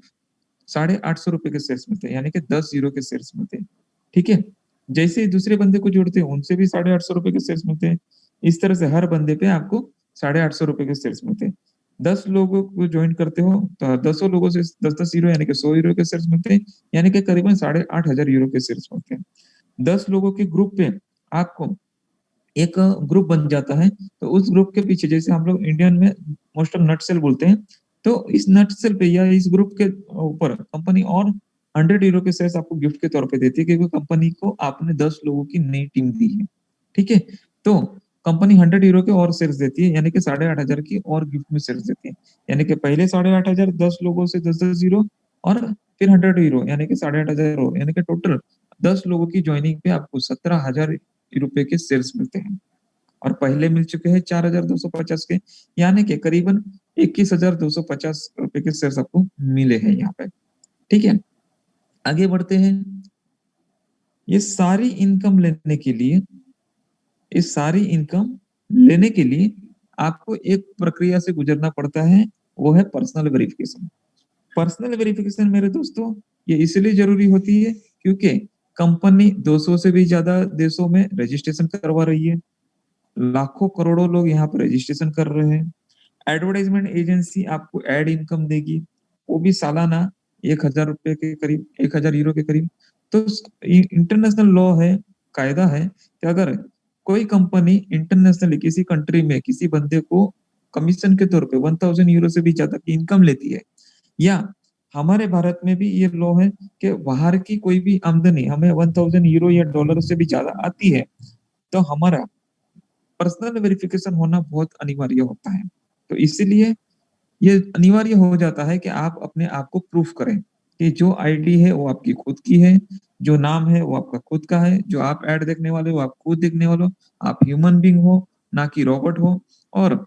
850 रुपए के शेयर्स मिलते हैं, यानी कि 10 यूरो के शेयर्स मिलते हैं। ठीक है, जैसे ही दूसरे बंदे को जोड़ते हैं उनसे भी 850 रुपए के शेयर्स मिलते हैं। इस तरह से हर बंदे पे आपको 850 रुपए के शेयर्स मिलते हैं। 10 लोगों को ज्वाइन करते हो तो 10 लोगों से 10-10 यूरो यानी कि 100 यूरो के शेयर्स मिलते हैं, यानी कि करीबन 8,500 यूरो के शेयर्स मिलते हैं। 10 लोगों के ग्रुप पे आपको एक ग्रुप बन जाता है, तो उस ग्रुप के पीछे जैसे हम लोग इंडियन में मोस्ट ऑफ नट सेल बोलते हैं, तो इस नट सेल पे या इस ग्रुप के ऊपर कंपनी और 100 यूरो के शेयर्स आपको गिफ्ट के तौर पे देती है, क्योंकि कंपनी को आपने 10 लोगों की नई टीम दी है। ठीक है, तो कंपनी 100 यूरो के और शेयर्स देती है, यानी कि 8,500 की और गिफ्ट में शेयर्स देती है, यानी कि पहले 8,500 10 लोगों से 10-10 यूरो, और फिर 100 यूरो यानी कि 8,500 यूरो, यानी कि टोटल 10 लोगों की ज्वाइनिंग पे आपको 17,000 रुपए के शेयर्स मिलते हैं। और पहले मिल चुके हैं 4,250 के, यानी कि करीबन 21,250 रुपए के शेयर्स आपको मिले हैं यहाँ पे। ठीक है, आगे बढ़ते हैं। ये सारी इनकम लेने के लिए, इस सारी इनकम लेने के लिए आपको एक प्रक्रिया से गुजरना पड़ता है, वो है पर्सनल वेरिफिकेशन। पर्सनल वेरिफिकेशन मेरे दोस्तों ये इसलिए जरूरी होती है क्योंकि कंपनी 200 से भी ज्यादा देशों में रजिस्ट्रेशन करवा रही है, लाखों करोड़ों लोग यहाँ पर रजिस्ट्रेशन कर रहे हैं। एडवर्टाइजमेंट एजेंसी आपको एड इनकम देगी, वो भी सालाना 1,000 रुपए के करीब, 1,000 यूरो के करीब। तो इंटरनेशनल लॉ है, कायदा है कि अगर कोई कंपनी इंटरनेशनली किसी कंट्री में किसी बंदे को कमीशन के तौर पे 1,000 यूरो से भी ज्यादा की इनकम लेती है, या हमारे भारत में भी ये लॉ है कि बाहर की कोई भी आमदनी हमें 1,000 यूरो या डॉलर से भी ज्यादा आती है, तो हमारा पर्सनल वेरिफिकेशन होना बहुत अनिवार्य होता है। तो इसीलिए ये अनिवार्य हो जाता है कि आप अपने आप को प्रूफ करें कि जो आईडी है वो आपकी खुद की है, जो नाम है वो आपका खुद का है, जो आप ऐड देखने वाले हो आप खुद देखने वाले हो, आप ह्यूमन बीइंग हो ना कि रोबोट हो, और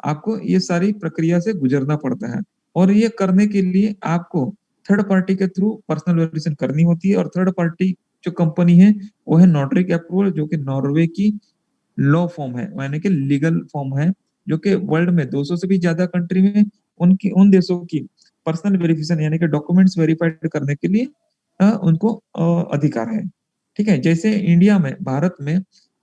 आपको ये सारी प्रक्रिया से गुजरना पड़ता है। और ये करने के लिए आपको थर्ड पार्टी के थ्रू पर्सनल वेरिफिकेशन करनी होती है, और थर्ड पार्टी जो कंपनी है वो है नोटरी अप्रूवल, जो कि नॉर्वे की लॉ फॉर्म है, यानी कि लीगल फॉर्म है, जो कि वर्ल्ड में 200 से भी ज्यादा कंट्री में उनकी उन देशों की पर्सनल वेरिफिकेशन यानी कि डॉक्यूमेंट्स वेरीफाइड करने के लिए उनको अधिकार है। ठीक है, जैसे इंडिया में, भारत में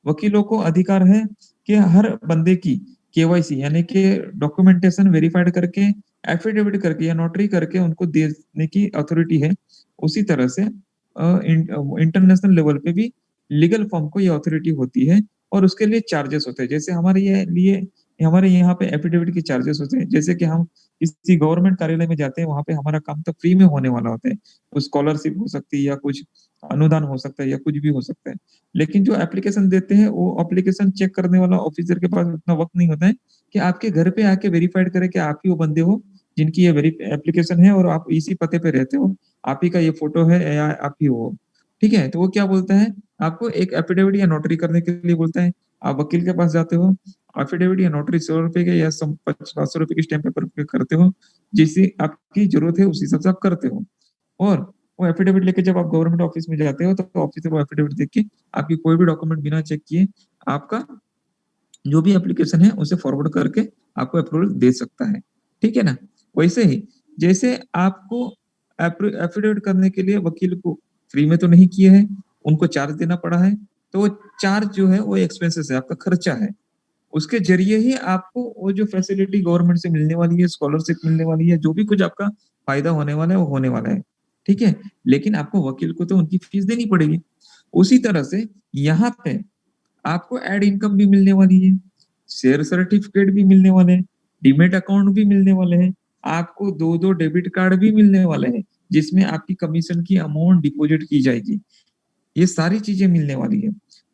वकीलों को अधिकार है कि हर बंदे की केवाईसी यानी कि डॉक्यूमेंटेशन वेरीफाइड करके, एफिडेविट करके या नोटरी करके उनको देने की अथॉरिटी है। उसी तरह से इंटरनेशनल लेवल पे भी लीगल फॉर्म को ये अथॉरिटी होती है, और उसके लिए चार्जेस होते हैं। जैसे हमारे यहाँ पे एफिडेविट की चार्जेस होते हैं, जैसे कि हम किसी गवर्नमेंट कार्यालय में जाते हैं, वहां पे हमारा काम तो फ्री में होने वाला होता है, कुछ स्कॉलरशिप हो सकती है या कुछ अनुदान हो सकता है या कुछ भी हो सकता है। लेकिन जो एप्लीकेशन देते हैं वो एप्लीकेशन चेक करने वाला ऑफिसर के पास उतना वक्त नहीं होता है कि आपके घर पे आके वेरीफाइड करे कि आप ही वो बंदे हो जिनकी ये एप्लीकेशन है और आप इसी पते पे रहते हो, आप ही का ये फोटो है या आप ही हो। ठीक है, तो वो क्या बोलता है, आपको एक एफिडेविट या नोटरी करने के लिए बोलता है। आप वकील के पास जाते हो, एफिडेविट या नोटरी 100 रुपए के या 500 रुपए की स्टैंप पेपर पे करते हो, जिससे आपकी जरूरत है उसी हिसाब से आप करते हो। और वो एफिडेविट लेके जब आप गवर्नमेंट ऑफिस में जाते हो तो ऑफिसर वो एफिडेविट देख के आपकी कोई भी डॉक्यूमेंट बिना चेक किए आपका जो भी एप्लीकेशन है उसे फॉरवर्ड करके आपको अप्रूवल दे सकता है। ठीक है ना, वैसे ही जैसे आपको एफिडेविट करने के लिए वकील को फ्री में तो नहीं किए हैं, उनको चार्ज देना पड़ा है, तो वो चार्ज जो है वो एक्सपेंसेस है, आपका खर्चा है। उसके जरिए ही आपको वो जो फैसिलिटी गवर्नमेंट से मिलने वाली है, स्कॉलरशिप मिलने वाली है, जो भी कुछ आपका फायदा होने वाला है वो होने वाला है। ठीक है, लेकिन आपको वकील को तो उनकी फीस देनी पड़ेगी। उसी तरह से यहाँ पे आपको एड इनकम भी मिलने वाली है, शेयर सर्टिफिकेट भी मिलने वाले हैं, डीमेट अकाउंट भी मिलने वाले हैं, आपको 2-2 डेबिट कार्ड भी मिलने वाले हैं, जिसमें आपकी कमीशन की अमाउंट डिपॉजिट की जाएगी। ये सारी चीजें मिलने वाली है।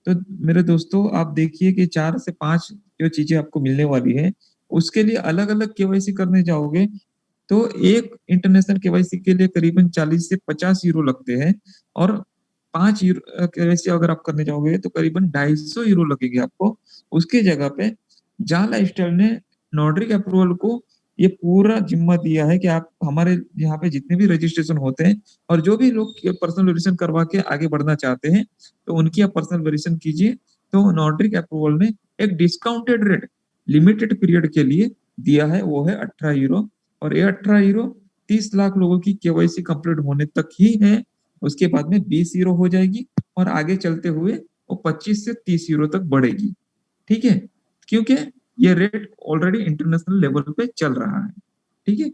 तो मेरे दोस्तों आप देखिए कि 4 से 5 जो चीजें आपको मिलने वाली है, उसके लिए अलग-अलग केवाईसी करने जाओगे तो एक इंटरनेशनल केवाईसी के लिए करीबन 40 से 50 यूरो लगते हैं, और 5 यूरो केवाईसी अगर आप करने जाओगे तो करीबन 250 यूरो लगेंगे आपको। उसकी जगह पे जावा लाइफस्टाइल ने नोटरी अप्रूवल को ये पूरा जिम्मा दिया है कि आप हमारे यहाँ पे जितने भी रजिस्ट्रेशन होते हैं और जो भी लोग पर्सनल वेरिफिकेशन करवा के आगे बढ़ना चाहते हैं, तो उनकी आप पर्सनल वेरिफिकेशन कीजिए। तो नोटरी अप्रूवल ने एक डिस्काउंटेड रेट लिमिटेड पीरियड के लिए दिया है, वो है 18 यूरो। और ये 18 यूरो 30 लाख लोगों की केवाईसी कंप्लीट होने तक ही है। उसके बाद में 20 यूरो हो जाएगी और आगे चलते हुए वो 25 से 30 यूरो तक बढ़ेगी। ठीक है, क्योंकि ये रेट ऑलरेडी इंटरनेशनल लेवल पे चल रहा है। ठीक है,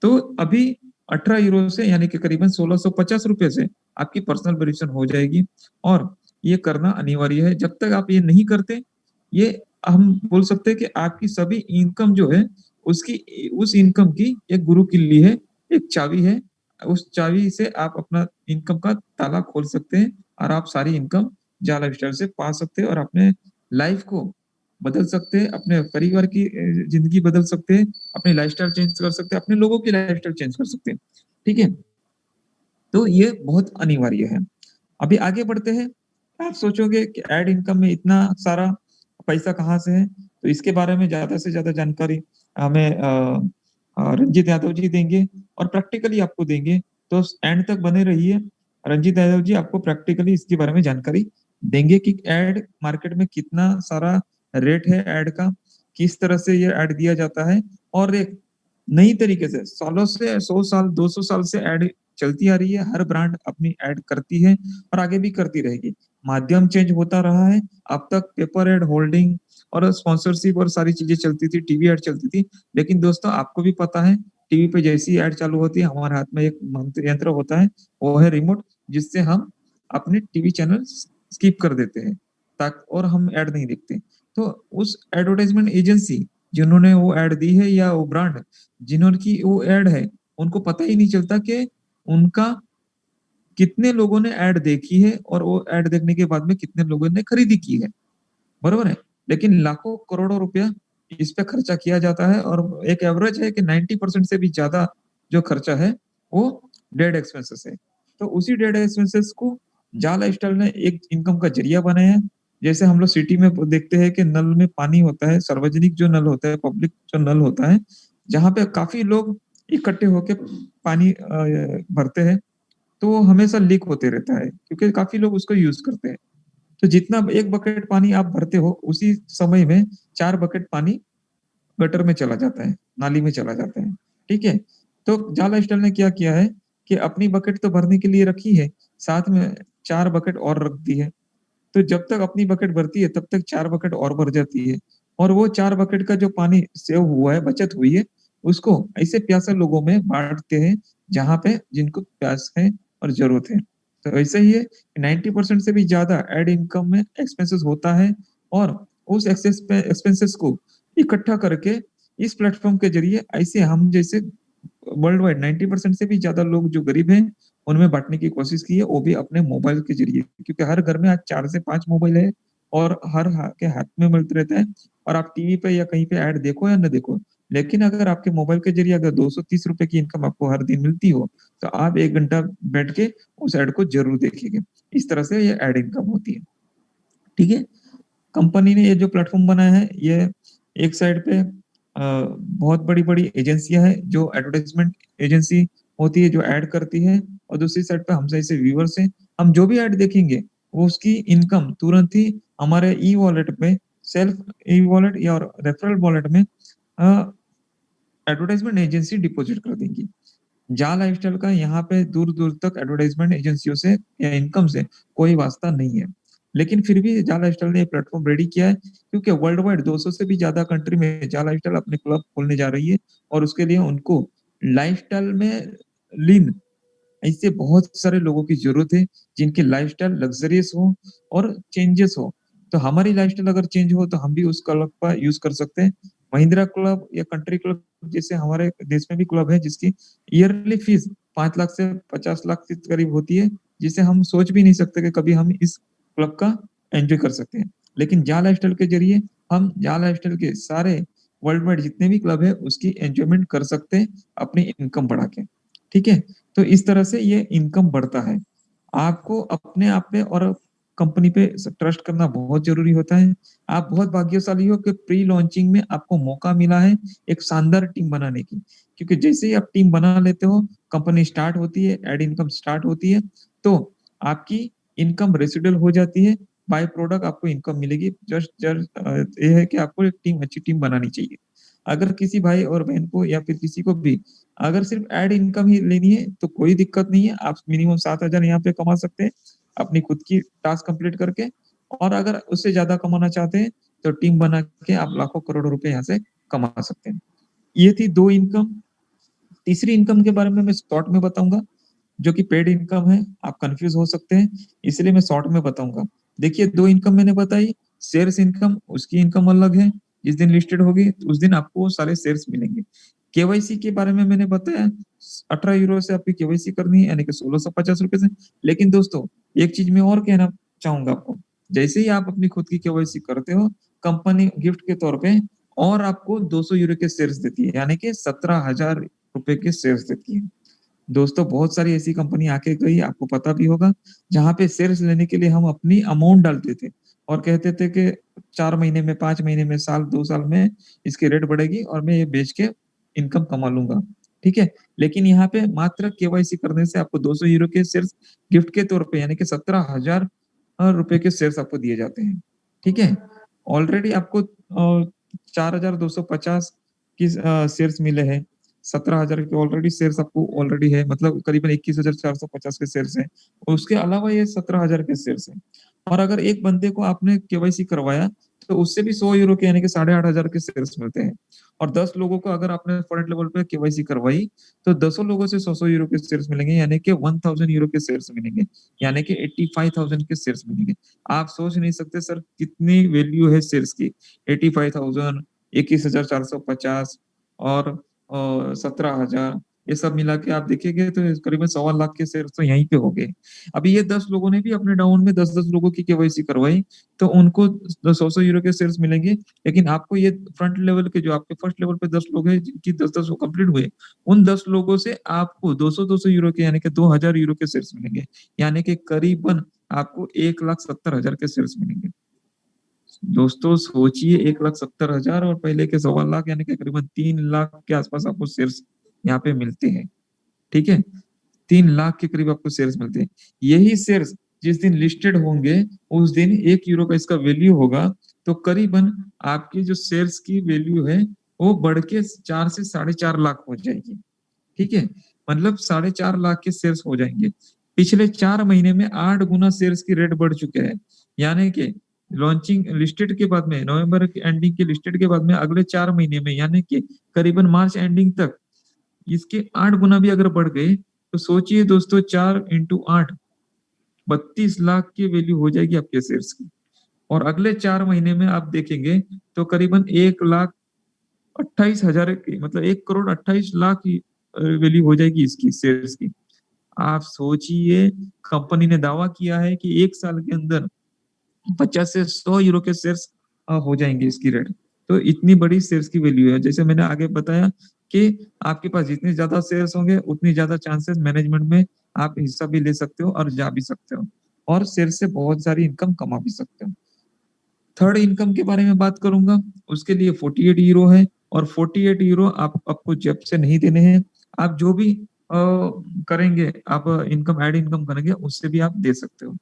तो अभी 18 यूरो से यानी कि करीबन 1650 रुपए से आपकी पर्सनल वेरिएशन हो जाएगी, और ये करना अनिवार्य है। जब तक आप ये नहीं करते, ये हम बोल सकते हैं कि आपकी सभी इनकम जो है उसकी, उस इनकम की एक गुरु किल्ली है, एक चाबी है। उस चाबी से आप अपना इनकम का ताला खोल सकते हैं, और आप सारी इनकम जाला लाइफस्टाइल से पा सकते हैं, और अपने लाइफ को बदल सकते हैं, अपने परिवार की जिंदगी बदल सकते हैं, अपनी लाइफस्टाइल चेंज कर सकते हैं, अपने लोगों की लाइफस्टाइल चेंज कर सकते हैं। ठीक है, तो ये बहुत अनिवार्य है। अभी आगे बढ़ते हैं। आप सोचोगे कि एड इनकम में इतना सारा पैसा कहाँ से है, तो इसके बारे में ज्यादा से ज्यादा जानकारी हमें रंजीत यादव जी देंगे, और प्रैक्टिकली आपको देंगे। तो एंड तक बने रहिए, रंजीत यादव जी आपको प्रैक्टिकली इसके बारे में जानकारी देंगे कि एड मार्केट में कितना सारा रेट है एड का, किस तरह से ये एड दिया जाता है, और एक नई तरीके से सालों से 100 साल 200 साल से एड चलती आ रही है। हर ब्रांड अपनी एड करती है और आगे भी करती रहेगी। माध्यम चेंज होता रहा है। अब तक पेपर एड, होल्डिंग और स्पॉन्सरशिप और सारी चीजें चलती थी, टीवी एड चलती थी। लेकिन दोस्तों आपको भी पता है, टीवी पे जैसी एड चालू होती है, हमारे हाथ में एक यंत्र होता है, वो है रिमोट, जिससे हम अपने टीवी चैनल स्किप कर देते हैं ताकि, और हम एड नहीं देखते। तो उस एडवर्टाइजमेंट एजेंसी जिन्होंने वो एड दी है, या वो ब्रांड जिन्होंने की वो एड है, उनको पता ही नहीं चलता कि उनका कितने लोगों ने एड देखी है, और वो एड देखने के बाद में कितने लोगों ने खरीदी की है। बरोबर है, लेकिन लाखों करोड़ों रुपया इस पे खर्चा किया जाता है, और एक एवरेज है कि 90% से भी ज्यादा जो खर्चा है वो डेड एक्सपेंसेस है। तो उसी डेड एक्सपेंसेस को जा लाइफस्टाइल ने एक इनकम का जरिया बनाया है। जैसे हम लोग सिटी में देखते हैं कि नल में पानी होता है, सार्वजनिक जो नल होता है, पब्लिक जो नल होता है, जहाँ पे काफी लोग इकट्ठे होके पानी भरते हैं, तो वो हमेशा लीक होते रहता है क्योंकि काफी लोग उसको यूज करते हैं। तो जितना एक बकेट पानी आप भरते हो, उसी समय में 4 बकेट पानी गटर में चला जाता है, नाली में चला जाता है। ठीक है, तो जाला स्टाइल ने क्या किया है कि अपनी बकेट तो भरने के लिए रखी है, साथ में 4 बकेट और रख दी है। तो जब तक अपनी बकेट भरती है, तब तक 4 बकेट और भर जाती है, और वो 4 बकेट का जो पानी सेव हुआ है, बचत हुई है, उसको ऐसे प्यासे लोगों में बांटते हैं जहां पे जिनको प्यास है और जरूरत है। तो ऐसे ही है, 90% से भी ज्यादा एड इनकम में एक्सपेंसेस होता है, और उस एक्सपेंसेस को इकट्ठा करके इस प्लेटफॉर्म के जरिए ऐसे हम जैसे वर्ल्ड वाइड 90% से भी ज्यादा लोग जो गरीब हैं उनमें बांटने की कोशिश की है, वो भी अपने मोबाइल के जरिए, क्योंकि हर घर में आज 4 से 5 मोबाइल है, और हर के हाथ में मिलते रहता है। और आप टीवी पे या कहीं पे ऐड देखो या न देखो, लेकिन अगर आपके मोबाइल के जरिए अगर 230 रुपए की इनकम आपको हर दिन मिलती हो, तो आप 1 घंटा बैठ के उस ऐड को जरूर देखेंगे। इस तरह से ये ऐड इनकम होती है। ठीक है, कंपनी ने ये जो प्लेटफॉर्म बनाया है, ये एक साइड पे बहुत बड़ी बड़ी एजेंसियां हैं जो एडवर्टाइजमेंट एजेंसी होती है, जो ऐड करती है, और दूसरी साइड पे हम जैसे व्यूअर्स हैं, हम जो भी ऐड देखेंगे वो उसकी इनकम तुरंत ही हमारे ई वॉलेट में, सेल्फ ई वॉलेट या रेफरल वॉलेट में एडवर्टाइजमेंट एजेंसी डिपॉजिट कर देंगी। जा लाइफस्टाइल का यहाँ पे दूर दूर तक एडवर्टाइजमेंट एजेंसियों से या इनकम से कोई वास्ता नहीं है, लेकिन फिर भी जा लाइफस्टाइल ने प्लेटफॉर्म रेडी किया है, क्योंकि वर्ल्ड वाइड 200 से भी ज्यादा कंट्री में जा लाइफस्टाइल अपने क्लब खोलने जा रही है, और उसके लिए उनको लाइफस्टाइल में लीन ऐसे बहुत सारे लोगों की जरूरत है जिनकी लाइफस्टाइल लग्जरियस हो और चेंजेस हो। तो हमारी लाइफस्टाइल अगर चेंज हो तो हम भी उस क्लब का यूज कर सकते हैं। महिंद्रा क्लब या कंट्री क्लब जैसे हमारे देश में भी क्लब है जिसकी ईयरली फीस 5 लाख से 50 लाख के करीब होती है, जिसे हम सोच भी नहीं सकते कि कभी हम इस क्लब का एंजॉय कर सकते हैं। लेकिन जा लाइफस्टाइल के जरिए हम जा लाइफस्टाइल के सारे वर्ल्ड वाइड जितने भी क्लब है उसकी एंजॉयमेंट कर सकते हैं अपनी इनकम बढ़ा के। ठीक है, तो इस तरह से ये इनकम बढ़ता है। आपको अपने आप पे और कंपनी पे ट्रस्ट करना बहुत जरूरी होता है। आप बहुत भाग्यशाली हो कि प्री लॉन्चिंग में आपको मौका मिला है एक शानदार टीम बनाने की, क्योंकि जैसे ही आप टीम बना लेते हो, कंपनी स्टार्ट होती है, एड इनकम स्टार्ट होती है, तो आपकी इनकम रेसिडुअल हो जाती है, बाय प्रोडक्ट आपको इनकम मिलेगी। जस्ट जस्ट ये है कि आपको एक टीम, अच्छी टीम बनानी चाहिए। अगर किसी भाई और बहन को या फिर किसी को भी अगर सिर्फ एड इनकम ही लेनी है तो कोई दिक्कत नहीं है, आप मिनिमम 7,000 यहाँ पे कमा सकते हैं अपनी खुद की टास्क कंप्लीट करके। और अगर उससे ज्यादा कमाना चाहते हैं तो टीम बना के आप लाखों करोड़ों रुपए यहाँ से कमा सकते हैं। ये थी 2 इनकम। तीसरी इनकम के बारे में मैं शॉर्ट में बताऊंगा, जो कि पेड इनकम है। आप कंफ्यूज हो सकते हैं, इसलिए मैं शॉर्ट में बताऊंगा। देखिए 2 इनकम मैंने बताई। शेयर्स इनकम, उसकी इनकम अलग है। जिस दिन लिस्टेड होगी उस दिन आपको सारे शेयर्स मिलेंगे। केवाईसी के बारे में मैंने बताया, 18 यूरो से आपकी केवाईसी करनी है, यानी कि 1650 रुपए से। लेकिन दोस्तों एक चीज मैं और कहना चाहूंगा आपको, जैसे ही आप अपनी खुद की केवाईसी करते हो, कंपनी गिफ्ट के तौर पे और आपको 200 यूरो के शेयर्स देती है, यानी कि 17,000 रुपए के शेयर्स देती है। दोस्तों बहुत सारी ऐसी कंपनी आके गई, आपको पता भी होगा, जहां पे शेयर्स लेने के लिए हम अपनी अमाउंट डालते थे और कहते थे कि 4 महीने में, 5 महीने में, साल 2 साल में इसकी रेट बढ़ेगी और मैं ये बेच के इनकम कमा लूंगा। ठीक है, लेकिन यहाँ पे मात्र केवाईसी करने से आपको 200 यूरो के शेयर्स गिफ्ट के तौर पे, यानी कि 17,000 रुपए के शेयर्स आपको दिए जाते हैं। ठीक है, ऑलरेडी आपको 4,250 की शेयर्स मिले हैं। 17,000 के ऑलरेडी शेयर्स आपको ऑलरेडी है, मतलब करीबन 21,450 के शेयर्स हैं। उसके अलावा ये 17,000 के शेयर्स हैं। और अगर एक बंदे को आपने केवाईसी करवाया तो उससे भी 100 यूरो के, यानी कि 8,500 के शेयर्स मिलते हैं। और 10 लोगों को अगर आपने फंड लेवल पे केवाईसी करवाई तो 10 लोगों से 100 यूरो के शेयर्स मिलेंगे, यानी कि 1000 यूरो के शेयर्स मिलेंगे, यानी कि 85,000 के शेयर्स मिलेंगे। आप सोच नहीं सकते सर कितनी वैल्यू है शेयर्स की। 85,000, 21,450 और 17,000, ये सब मिला के आप देखेंगे तो करीबन 1.25 लाख के शेयर्स तो यहीं पे हो गए। अभी ये 10 लोगों ने भी अपने डाउन में 10-10 लोगों की केवाईसी करवाई तो उनको 100-100 यूरो के शेयर्स मिलेंगे। लेकिन आपको ये फ्रंट लेवल के, जो आपके फर्स्ट लेवल पे 10 लोग हैं जिनकी 10-10 कंप्लीट हुए, उन 10 लोगों से आपको 200-200 यूरो के, यानी कि 2,000 यूरो के शेयर्स मिलेंगे, यानी कि करीबन आपको 1,70,000 के शेयर्स मिलेंगे। दोस्तों सोचिए, 1,70,000 और पहले के 1.25 लाख, यानी कि करीबन 3 लाख के आसपास आपको शेयर्स यहाँ पे मिलते हैं। ठीक है, 3 लाख के करीब आपको शेयर्स मिलते हैं। यही शेयर्स जिस दिन लिस्टेड होंगे उस दिन 1 यूरो का इसका वैल्यू होगा, तो करीबन आपकी जो शेयर्स की वैल्यू है वो बढ़ के 4 से 4.5 लाख हो जाएगी। ठीक है, मतलब 4.5 लाख के शेयर्स हो जाएंगे। पिछले 4 महीने में 8 गुना शेयर्स की रेट बढ़ चुके हैं, यानी कि लॉन्चिंग लिस्टेड के बाद में, नवंबर के एंडिंग के लिस्टेड के बाद में अगले 4 महीने में, यानी कि करीबन मार्च एंडिंग तक इसके 8 गुना भी अगर बढ़ गए तो सोचिए दोस्तों, 4 इंटू 8, 32 लाख की वैल्यू हो जाएगी आपके शेयर्स की। और अगले 4 महीने में आप देखेंगे तो करीबन 1,28,000 की, मतलब 1,28,00,000 की वैल्यू हो जाएगी इसकी शेयर्स की। आप सोचिए, कंपनी ने दावा किया है कि 1 साल के अंदर 50 से 100 यूरो के शेयर्स हो जाएंगे इसकी रेट। तो इतनी बड़ी शेयर्स की वैल्यू है। जैसे मैंने आगे बताया कि आपके पास जितने ज्यादा शेयर्स होंगे उतनी ज्यादा चांसेस मैनेजमेंट में आप हिस्सा भी ले सकते हो और जा भी सकते हो, और शेयर से बहुत सारी इनकम कमा भी सकते हो। थर्ड इनकम के बारे में बात करूंगा, उसके लिए 48 यूरो है, और 48 यूरो आपको जेब से नहीं देने हैं। आप जो भी करेंगे, आप इनकम, ऐड इनकम करेंगे, उससे भी आप दे सकते हो।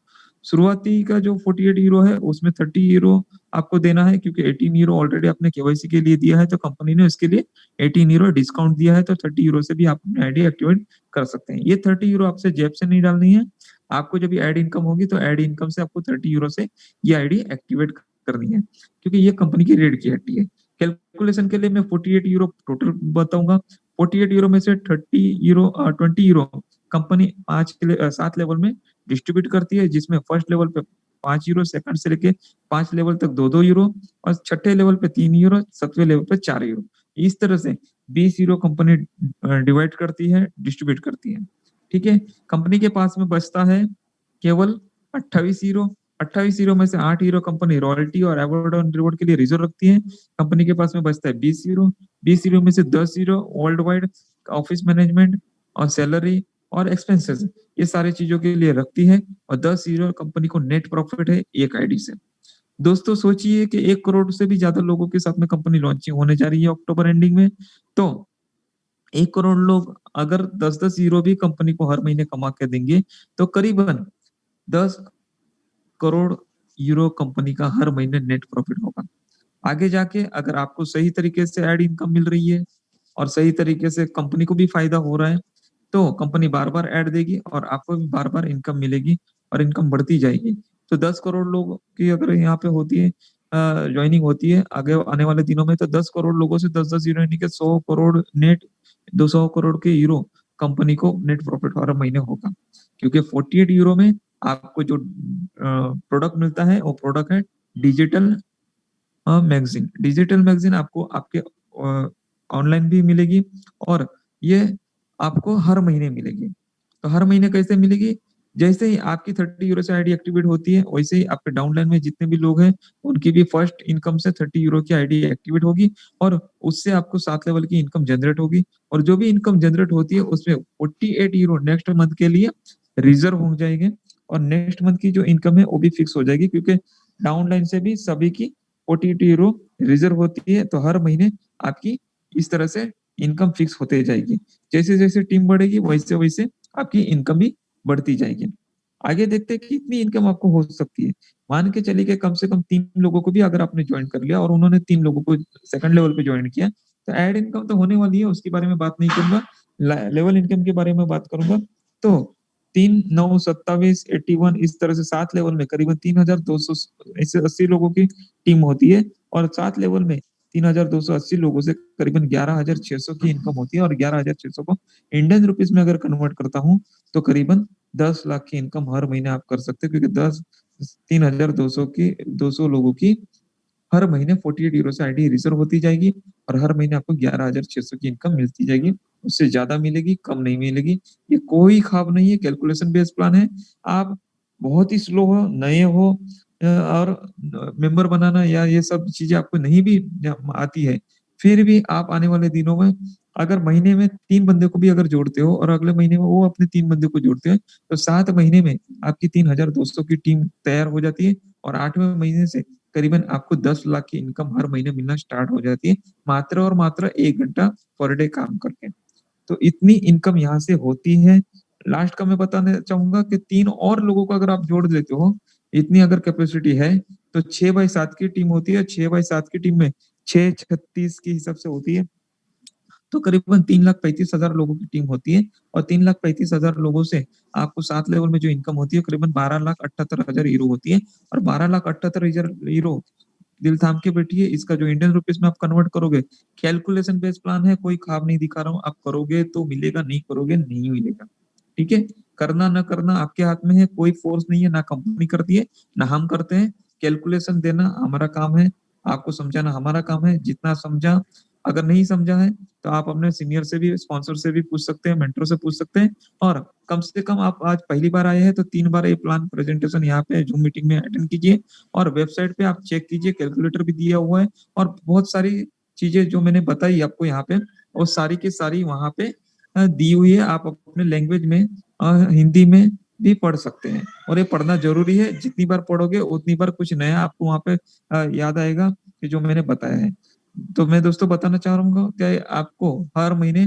शुरुआती का जो 48 यूरो है उसमें 30 यूरो आपको देना है, क्योंकि 18 यूरो ऑलरेडी आपने केवाईसी के लिए दिया है, तो कंपनी ने इसके लिए 18 यूरो डिस्काउंट दिया है, तो 30 यूरो से भी आप अपनी आईडी एक्टिवेट कर सकते हैं। ये 30 यूरो आपसे जेब से नहीं डालनी है, आपको जब ऐड इनकम होगी तो ऐड इनकम से आपको 30 यूरो से ये आईडी एक्टिवेट करनी है, क्योंकि ये कंपनी की रेट की हट्टी है। कैलकुलेशन के लिए मैं 48 यूरो टोटल बताऊंगा। 48 यूरो में से 20 यूरो कंपनी 7 लेवल में डिस्ट्रीब्यूट करती है, जिसमें फर्स्ट लेवल पे 5 यूरो, सेकंड से लेके 5 लेवल तक 2-2 यूरो, और छठे लेवल पे 3 यूरो, 7वें लेवल पे 4 यूरो। इस तरह से 20 यूरो कंपनी डिवाइड करती है, डिस्ट्रीब्यूट करती है। ठीक है, कंपनी के पास में बचता है केवल 28 यूरो। 28 यूरो में से 8 यूरो कंपनी रॉयल्टी और अवार्ड और रिवॉर्ड के लिए रिजर्व रखती है। कंपनी के पास में बचता है 20 यूरो। 20 यूरो में से 10 euro world wide office management और सैलरी और एक्सपेंसेस, ये सारी चीजों के लिए रखती है, और 10 यूरो कंपनी को नेट प्रॉफिट है एक आईडी से। दोस्तों सोचिए कि 1 करोड़ से भी ज्यादा लोगों के साथ में कंपनी लॉन्चिंग होने जा रही है अक्टूबर एंडिंग में, तो 1 करोड़ लोग अगर 10-10 यूरो भी कंपनी को हर महीने कमा के देंगे तो करीबन 10 करोड़ यूरो कंपनी का हर महीने नेट प्रॉफिट होगा। आगे जाके अगर आपको सही तरीके से ऐड इनकम मिल रही है और सही तरीके से कंपनी को भी फायदा हो रहा है, तो कंपनी बार बार ऐड देगी और आपको भी बार बार इनकम मिलेगी और इनकम बढ़ती जाएगी। तो 10 करोड़ लोग की अगर यहाँ पे होती है ज्वाइनिंग होती है आगे आने वाले दिनों में, तो 10 करोड़ लोगों से 10-10 यूरो यानी कि 100 करोड़ नेट, 200 करोड़ के यूरो कंपनी को नेट प्रॉफिट हर महीने होगा। क्योंकि 48 यूरो में आपको जो प्रोडक्ट मिलता है वो प्रोडक्ट है डिजिटल मैगजीन। डिजिटल मैगजीन आपको आपके ऑनलाइन भी मिलेगी और ये आपको हर महीने मिलेगी। तो हर महीने कैसे मिलेगी? जैसे ही आपकी 30 यूरो से आईडी एक्टिवेट होती है, वैसे ही आपके डाउनलाइन में जितने भी लोग हैं उनकी भी फर्स्ट इनकम से 30 यूरो की आईडी एक्टिवेट होगी और उससे आपको 7 लेवल की इनकम जनरेट होगी। और जो भी इनकम जनरेट होती है उसमें 48 यूरो नेक्स्ट मंथ के लिए रिजर्व हो जाएंगे और नेक्स्ट मंथ की जो इनकम है वो भी फिक्स हो जाएगी, क्योंकि डाउनलाइन से भी सभी की 48 यूरो रिजर्व होती है। तो हर महीने आपकी इस तरह से इनकम फिक्स होते जाएगी। जैसे जैसे टीम बढ़ेगी वैसे वैसे आपकी इनकम भी बढ़ती जाएगी। आगे देखते हैं कितनी इनकम आपको हो सकती है। मान के चलिए कि कम से कम 3 लोगों को भी अगर आपने ज्वाइन कर लिया और उन्होंने 3 लोगों को सेकंड लेवल पे ज्वाइन किया, तो ऐड इनकम तो होने वाली है, उसके बारे में बात नहीं करूंगा। लेवल इनकम के बारे में बात करूंगा। तो 3, 9, 27, 81 इस तरह से 7 लेवल में करीबन 3200 ऐसे 80 लोगों की टीम होती है और 7 लेवल में 3280 लोगों से करीबन 11600 की इनकम होती है। और 11600 को इंडियन रुपीस में अगर कन्वर्ट करता हूँ तो करीबन 10 लाख की इनकम हर महीने आप कर सकते हैं, क्योंकि 200 लोगों की हर महीने 48 यूरो से आईडी रिजर्व होती जाएगी और हर महीने आपको 11600 की इनकम मिलती जाएगी। उससे ज्यादा मिलेगी, कम नहीं मिलेगी। ये कोई ख्वाब नहीं है, कैलकुलेशन बेस्ड प्लान है। आप बहुत ही स्लो हो, नए हो और मेंबर बनाना या ये सब चीजें आपको नहीं भी आती है, फिर भी आप आने वाले दिनों में अगर महीने में 3 बंदे को भी अगर जोड़ते हो और अगले महीने में वो अपने 3 बंदे को जोड़ते हैं, तो 7 महीने में आपकी 3200 की टीम तैयार हो जाती है और 8वें महीने से करीबन आपको 10 लाख की इनकम हर महीने मिलना स्टार्ट हो जाती है, मात्र और मात्र 1 घंटा पर डे काम करके। तो इतनी इनकम यहाँ से होती है। लास्ट का मैं बताना चाहूंगा कि 3 और लोगों को अगर आप जोड़ देते हो, इतनी अगर कैपेसिटी है, तो 6x7 की टीम होती है। 6x7 की टीम में 6-36 के हिसाब से होती है, तो करीबन 3,35,000 लोगों की टीम होती है। और 3,35,000 लोगों से आपको 7 लेवल में जो इनकम होती है करीबन 12,78,000 यूरो होती है। और 12,78,000 यूरो दिल थाम के बैठिए, इसका जो इंडियन रुपीस में आप कन्वर्ट करोगे, कैलकुलेशन बेस्ड प्लान है, कोई ख्वाब नहीं दिखा रहा हूँ। आप करोगे तो मिलेगा, नहीं करोगे नहीं मिलेगा। ठीक है, करना ना करना आपके हाथ में है, कोई फोर्स नहीं है, ना कंपनी करती है ना हम करते हैं। कैलकुलेशन देना हमारा काम है, आपको समझाना हमारा काम है। जितना समझा, अगर नहीं समझा है तो आप अपने सीनियर से भी, स्पॉन्सर से भी पूछ सकते हैं, मेंटर से पूछ सकते हैं। और कम से कम आप आज पहली बार आए हैं तो 3 बार ये प्लान प्रेजेंटेशन यहाँ पे जूम मीटिंग में अटेंड कीजिए और वेबसाइट पे आप चेक कीजिए, कैलकुलेटर भी दिया हुआ है और बहुत सारी चीजें जो मैंने बताई आपको यहाँ पे, और सारी की सारी वहाँ पे दी हुई है। आप अपने लैंग्वेज में हिंदी में भी पढ़ सकते हैं और ये पढ़ना जरूरी है। जितनी बार पढ़ोगे उतनी बार कुछ नया आपको वहाँ पे याद आएगा कि जो मैंने बताया है। तो मैं दोस्तों बताना चाह रहा हूँ कि आपको हर महीने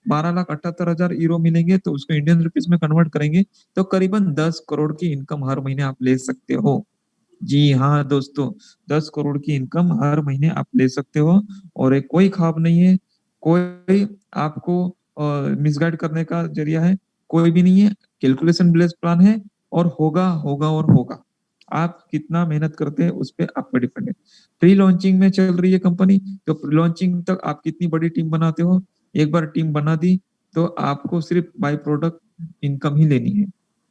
12,78,000 यूरो मिलेंगे, तो उसको इंडियन रुपीस में कन्वर्ट करेंगे तो करीबन 10 करोड़ की इनकम हर महीने आप ले सकते हो। जी हाँ दोस्तों, 10 करोड़ की इनकम हर महीने आप ले सकते हो और एक कोई ख्वाब नहीं है, कोई आपको मिसगाइड करने का जरिया है, कोई भी नहीं है। कैलकुलेशन बेस्ड प्लान है और होगा होगा और होगा। आप कितना मेहनत करते हैं उस पर आप पे डिपेंड है। प्री लॉन्चिंग में चल रही है कंपनी, तो प्री लॉन्चिंग तक आप कितनी बड़ी टीम बनाते हो, एक बार टीम बना दी तो आपको सिर्फ बाय प्रोडक्ट इनकम ही लेनी है,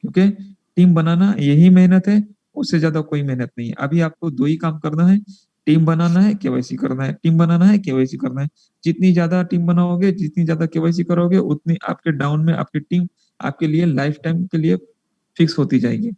क्योंकि टीम बनाना यही मेहनत है, उससे ज्यादा कोई मेहनत नहीं है। अभी आपको 2 ही काम करना है, टीम बनाना है, केवाईसी करना है। टीम बनाना है, केवाईसी करना है। जितनी ज्यादा टीम बनाओगे, जितनी ज्यादा केवाईसी करोगे, उतनी आपके डाउन में आपकी टीम आपके लिए लाइफ टाइम के लिए फिक्स होती जाएगी।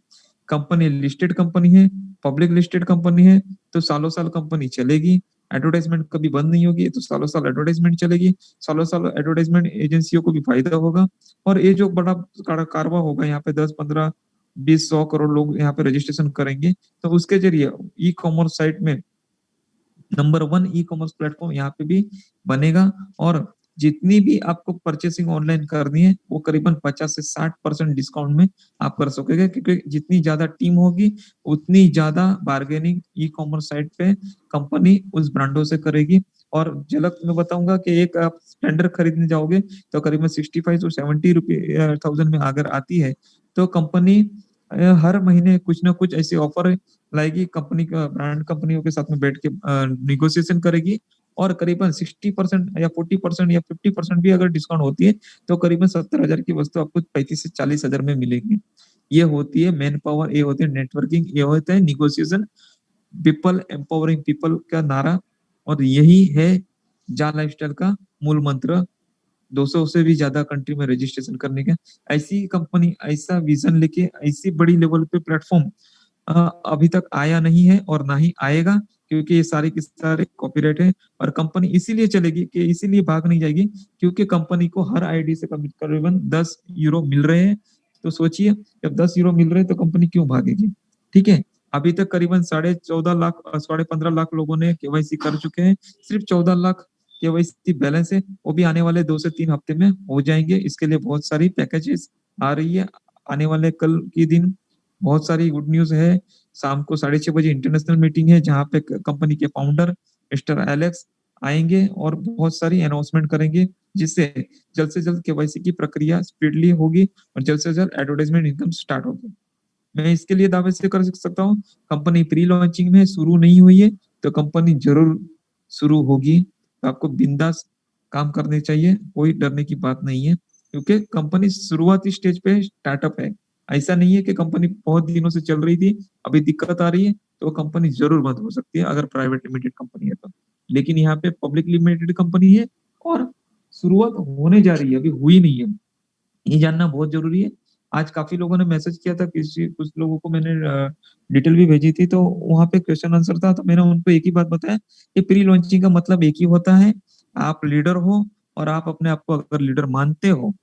कंपनी लिस्टेड कंपनी है, पब्लिक लिस्टेड कंपनी है, तो सालों साल कंपनी चलेगी। एडवर्टाइजमेंट कभी बंद नहीं होगी, तो सालों साल एडवर्टाइजमेंट चलेगी। सालों साल एडवर्टाइजमेंट एजेंसियों को भी फायदा होगा। और ये जो बड़ा कारवा होगा यहाँ पे 10, 15, 20, 100 करोड़ लोग यहाँ पे रजिस्ट्रेशन करेंगे, तो उसके जरिए ई कॉमर्स साइट में नंबर 1 ई कॉमर्स प्लेटफॉर्म यहाँ पे भी बनेगा। और जितनी भी आपको परचेसिंग ऑनलाइन करनी है वो करीबन 50 से 60% डिस्काउंट में आप कर सकोगे, क्योंकि जितनी ज्यादा टीम होगी उतनी ज्यादा बार्गेनिंग ई कॉमर्स साइट पे कंपनी उस ब्रांडों से करेगी। और झलक मैं बताऊंगा कि एक आप टेंडर खरीदने जाओगे तो करीबन 65 से 70 थाउजेंड में अगर आती है, तो कंपनी हर महीने कुछ ना कुछ ऐसे ऑफर लाएगी, कंपनी का ब्रांड कंपनियों के साथ में बैठ के निगोशिएशन करेगी, और करीबन 60% या 40% या 50% भी अगर डिस्काउंट होती है तो करीबन 70,000 की वस्तु आपको 35 से 40,000 में मिलेगी। ये होती है मैन पावर, ये होती है नेटवर्किंग, ये होता है निगोशिएशन, पीपल एम्पावरिंग पीपल का नारा, और यही है जा लाइफस्टाइल का मूल मंत्र। 200 से भी ज्यादा कंट्री में रजिस्ट्रेशन करने का, ऐसी कंपनी, ऐसा विजन लेके ऐसी बड़ी लेवल पे प्लेटफॉर्म अभी तक आया नहीं है और ना ही आएगा, क्योंकि ये सारे के सारे कॉपीराइट है। और कंपनी इसीलिए चलेगी, कि इसीलिए भाग नहीं जाएगी, क्योंकि कंपनी को हर आईडी से करीबन 10 यूरो मिल रहे हैं। तो सोचिए, जब 10 यूरो मिल रहे हैं तो कंपनी क्यों भागेगी? ठीक है, अभी तक करीबन 14.5 लाख 15.5 लाख लोगों ने केवाईसी कर चुके हैं। सिर्फ 14 लाख केवाईसी बैलेंस है, वो भी आने वाले 2 से 3 हफ्ते में हो जाएंगे। इसके लिए बहुत सारी पैकेजेस आ रही है आने वाले कल के दिन। बहुत सारी गुड न्यूज है। शाम को 6:30 बजे इंटरनेशनल मीटिंग है, जहां पे कंपनी के फाउंडर मिस्टर एलेक्स आएंगे और बहुत सारी अनाउंसमेंट करेंगे, जिससे जल्द से जल्द केवाईसी की प्रक्रिया स्पीडली होगी और जल्द से जल्द एडवर्टाइजमेंट इनकम स्टार्ट होगी। मैं इसके लिए दावे से कर सकता हूँ, कंपनी प्री लॉन्चिंग में शुरू नहीं हुई है तो कंपनी जरूर शुरू होगी। तो आपको बिंदास काम करने चाहिए, कोई डरने की बात नहीं है, क्योंकि कंपनी शुरुआती स्टेज पे स्टार्टअप है। ऐसा नहीं है कि कंपनी बहुत दिनों से चल रही थी, अभी दिक्कत आ रही है तो कंपनी जरूर बंद हो सकती है अगर प्राइवेट लिमिटेड कंपनी है तो। लेकिन यहाँ पे पब्लिक लिमिटेड कंपनी है और शुरुआत होने जा रही है, अभी हुई नहीं है, ये जानना बहुत जरूरी है। आज काफी लोगों ने मैसेज किया था, किसी कुछ लोगों को मैंने डिटेल भी भेजी थी, तो वहां पे क्वेश्चन आंसर था, तो मैंने उनको एक ही बात बताया कि प्री लॉन्चिंग का मतलब एक ही होता है, आप लीडर हो और आप अपने आप को अगर लीडर मानते हो,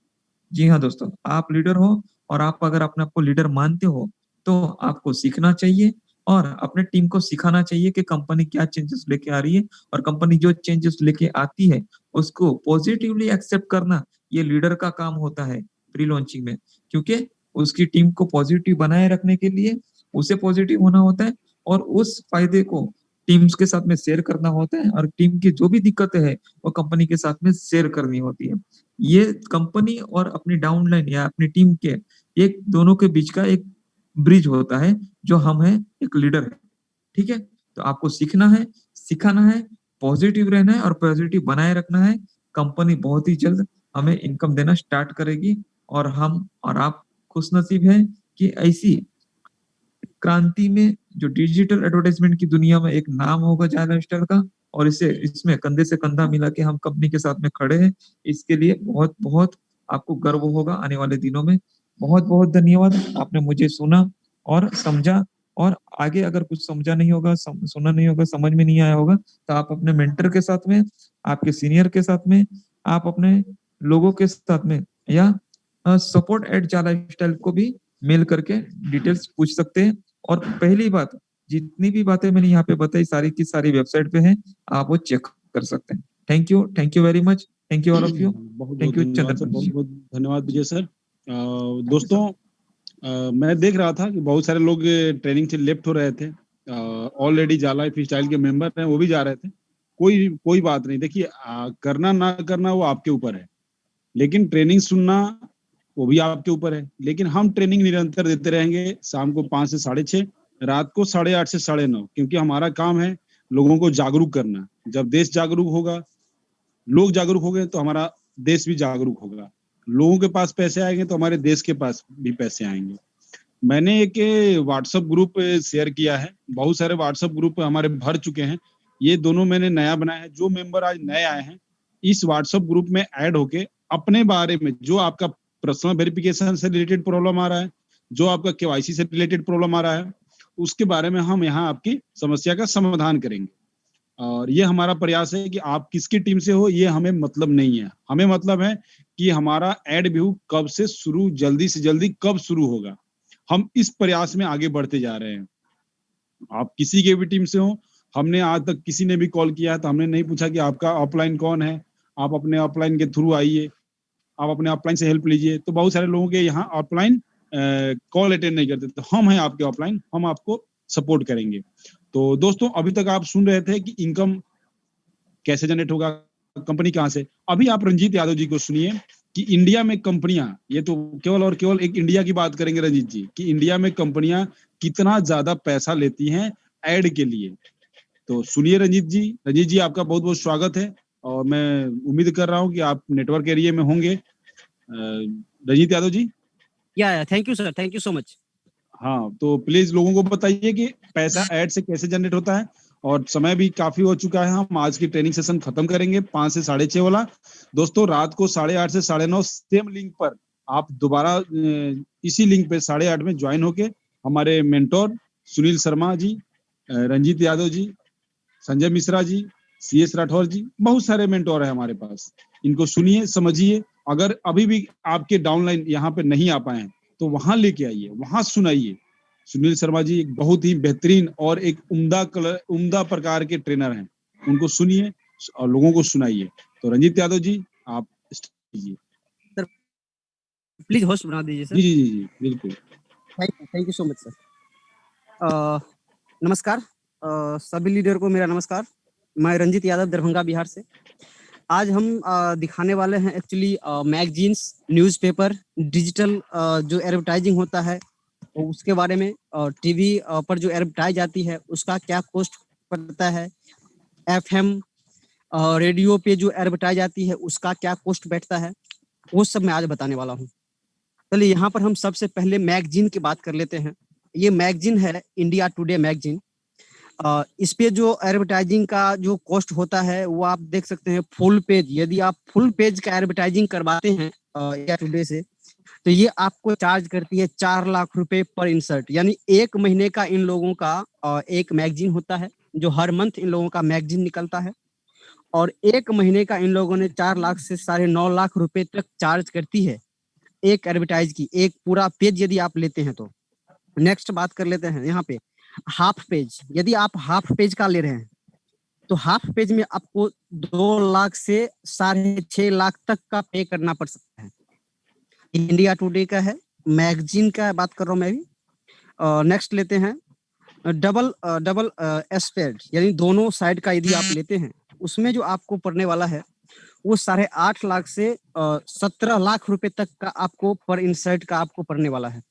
जी हाँ दोस्तों, आप लीडर हो और आप अगर अपने आप को लीडर मानते हो तो आपको सीखना चाहिए और अपने टीम को सिखाना चाहिए कि कंपनी क्या चेंजेस लेके आ रही है, और कंपनी जो चेंजेस लेके आती है उसको पॉजिटिवली एक्सेप्ट करना, ये लीडर का काम होता है प्री लॉन्चिंग में। क्योंकि उसकी टीम को पॉजिटिव बनाए रखने के लिए उसे पॉजिटिव होना होता है और उस फायदे को टीम्स के साथ में शेयर करना होता है, और टीम की जो भी दिक्कतें है वो कंपनी के साथ में शेयर करनी होती है। ये कंपनी और अपनी डाउनलाइन या अपनी टीम के एक दोनों के बीच का एक ब्रिज होता है, जो हम है एक लीडर है। ठीक है, तो आपको सीखना है, सिखाना है, पॉजिटिव रहना है और पॉजिटिव बनाए रखना है। कंपनी बहुत ही जल्द हमें इनकम देना स्टार्ट करेगी और हम और आप खुशनसीब हैं कि ऐसी क्रांति में जो डिजिटल एडवर्टाइजमेंट की दुनिया में एक नाम होगा जा लाइफस्टाइल का, और इसे इसमें कंधे से कंधा मिला के हम कंपनी के साथ में खड़े हैं। इसके लिए बहुत बहुत आपको गर्व होगा आने वाले दिनों में। बहुत बहुत धन्यवाद, आपने मुझे सुना और समझा। और आगे अगर कुछ समझा नहीं होगा, सुना नहीं होगा, समझ में नहीं आया होगा, तो आप अपने मेंटर के साथ में, आपके सीनियर के साथ में, आप अपने लोगों के साथ में, या support@jalaifestyle को भी मेल करके डिटेल्स पूछ सकते हैं। और पहली बात, जितनी भी बातें मैंने यहाँ पे बताई सारी की सारी वेबसाइट पे हैं, आप वो चेक कर सकते हैं। Thank you very much, thank you all of you, बहुत थैंक यू धन्यवाद सर, चंद्रपन बहुत जी। बहुत धन्यवाद विजय सर। दोस्तों, मैं देख रहा था कि बहुत सारे लोग ट्रेनिंग से लेफ्ट हो रहे थे। ऑलरेडी जाला लाइफ स्टाइल के मेंबर हैं, वो भी जा रहे थे। कोई कोई बात नहीं, देखिए करना ना करना वो आपके ऊपर है, लेकिन ट्रेनिंग सुनना वो भी आपके ऊपर है। लेकिन हम ट्रेनिंग निरंतर देते रहेंगे, शाम को 5 से 6:30, रात को 8:30 से 9:30, क्योंकि हमारा काम है लोगों को जागरूक करना। जब देश जागरूक होगा, लोग जागरूक हो गए, तो हमारा देश भी जागरूक होगा। लोगों के पास पैसे आएंगे तो हमारे देश के पास भी पैसे आएंगे। मैंने एक व्हाट्सएप ग्रुप शेयर किया है, बहुत सारे व्हाट्सएप ग्रुप हमारे भर चुके हैं। ये दोनों मैंने नया बनाया है। जो मेंबर आज नए आए हैं, इस व्हाट्सएप ग्रुप में ऐड होके अपने बारे में, जो आपका पर्सनल वेरिफिकेशन से रिलेटेड प्रॉब्लम आ रहा है, जो आपका केवाईसी से रिलेटेड प्रॉब्लम आ रहा है, उसके बारे में हम यहाँ आपकी समस्या का समाधान करेंगे। और ये हमारा प्रयास है कि आप किसकी टीम से हो ये हमें मतलब नहीं है। हमें मतलब है कि हमारा एड व्यू कब से शुरू, जल्दी से जल्दी कब शुरू होगा। हम इस प्रयास में आगे बढ़ते जा रहे हैं। आप किसी के भी टीम से हो, हमने आज तक किसी ने भी कॉल किया है तो हमने नहीं पूछा कि आपका ऑफलाइन कौन है, आप अपने ऑफलाइन के थ्रू आइए, आप अपने ऑफलाइन से हेल्प लीजिए। तो बहुत सारे लोगों के यहाँ ऑफलाइन कॉल अटेंड नहीं करते, तो हम हैं आपके ऑफलाइन, हम आपको सपोर्ट करेंगे। तो दोस्तों, अभी तक आप सुन रहे थे कि इनकम कैसे जनरेट होगा, कंपनी कहाँ से। अभी आप रंजीत यादव जी को सुनिए, कि इंडिया में कंपनियां, ये तो केवल और केवल एक इंडिया की बात करेंगे रंजीत जी, कि इंडिया में कंपनियां कितना ज्यादा पैसा लेती हैं एड के लिए। तो सुनिए रंजीत जी आपका बहुत बहुत स्वागत है, और मैं उम्मीद कर रहा हूं कि आप नेटवर्क एरिया में होंगे। रंजीत यादव जी। या thank you sir, thank you so much. हाँ, तो प्लीज लोगों को बताइए कि पैसा ऐड से कैसे जनरेट होता है, और समय भी काफी हो चुका है, हम आज की ट्रेनिंग सेशन खत्म करेंगे 5 से 6:30 वाला। दोस्तों रात को 8:30 से 9:30 सेम लिंक पर आप दोबारा इसी लिंक पे 8:30 में ज्वाइन होके हमारे मेंटोर सुनील शर्मा जी, रंजीत यादव जी, संजय मिश्रा जी, CS राठौर जी, बहुत सारे मेंटोर है हमारे पास। इनको सुनिए, समझिए। अगर अभी भी आपके डाउनलाइन यहाँ पे नहीं आ पाए हैं तो वहां लेके आइए, वहां सुनाइए। सुनील शर्मा जी एक बहुत ही बेहतरीन और एक उम्दा प्रकार के ट्रेनर हैं, उनको सुनिए और लोगों को सुनाइए। तो रंजीत यादव जी आप कीजिए। सर प्लीज होस्ट बना दीजिए सर। जी बिल्कुल। Thank you so much sir. नमस्कार सभी लीडर को मेरा नमस्कार। मैं रंजीत यादव, दरभंगा, बिहार से। आज हम दिखाने वाले हैं एक्चुअली मैगजीन्स, न्यूज़पेपर, डिजिटल जो एडवर्टाइजिंग होता है तो उसके बारे में, टीवी पर जो एडवर्टाइज आती है उसका क्या कॉस्ट पड़ता है, FM रेडियो पे जो एडवर्टाइज आती है उसका क्या कॉस्ट बैठता है, वो सब मैं आज बताने वाला हूँ। चलिए यहाँ पर हम सबसे पहले मैगजीन की बात कर लेते हैं। ये मैगजीन है इंडिया टुडे मैगजीन। इस पे जो एडवर्टाइजिंग का जो कॉस्ट होता है वो आप देख सकते हैं फुल पेज। यदि आप फुल पेज का एडवर्टाइजिंग करवाते हैं इंडिया टुडे से तो ये आपको चार्ज करती है 4 लाख रुपए पर इंसर्ट। यानी 1 महीने का इन लोगों का एक मैगजीन होता है, जो हर मंथ इन लोगों का मैगजीन निकलता है, और 1 महीने का इन लोगों ने 4 लाख से 9.5 लाख रुपए तक चार्ज करती है एक एडवर्टाइज की, एक पूरा पेज यदि आप लेते हैं तो। नेक्स्ट बात कर लेते हैं यहाँ पे हाफ पेज। यदि आप हाफ पेज का ले रहे हैं तो हाफ पेज में आपको 2 लाख से 6.5 लाख तक का पे करना पड़ सकता है। इंडिया टुडे का है, मैगजीन का बात कर रहा हूँ मैं भी। नेक्स्ट लेते हैं डबल एस्पेड, यानी दोनों साइड का यदि आप लेते हैं उसमें जो आपको पड़ने वाला है वो 8.5 लाख से 17 लाख रुपए तक का आपको पर इंसर्ट का आपको पड़ने वाला है।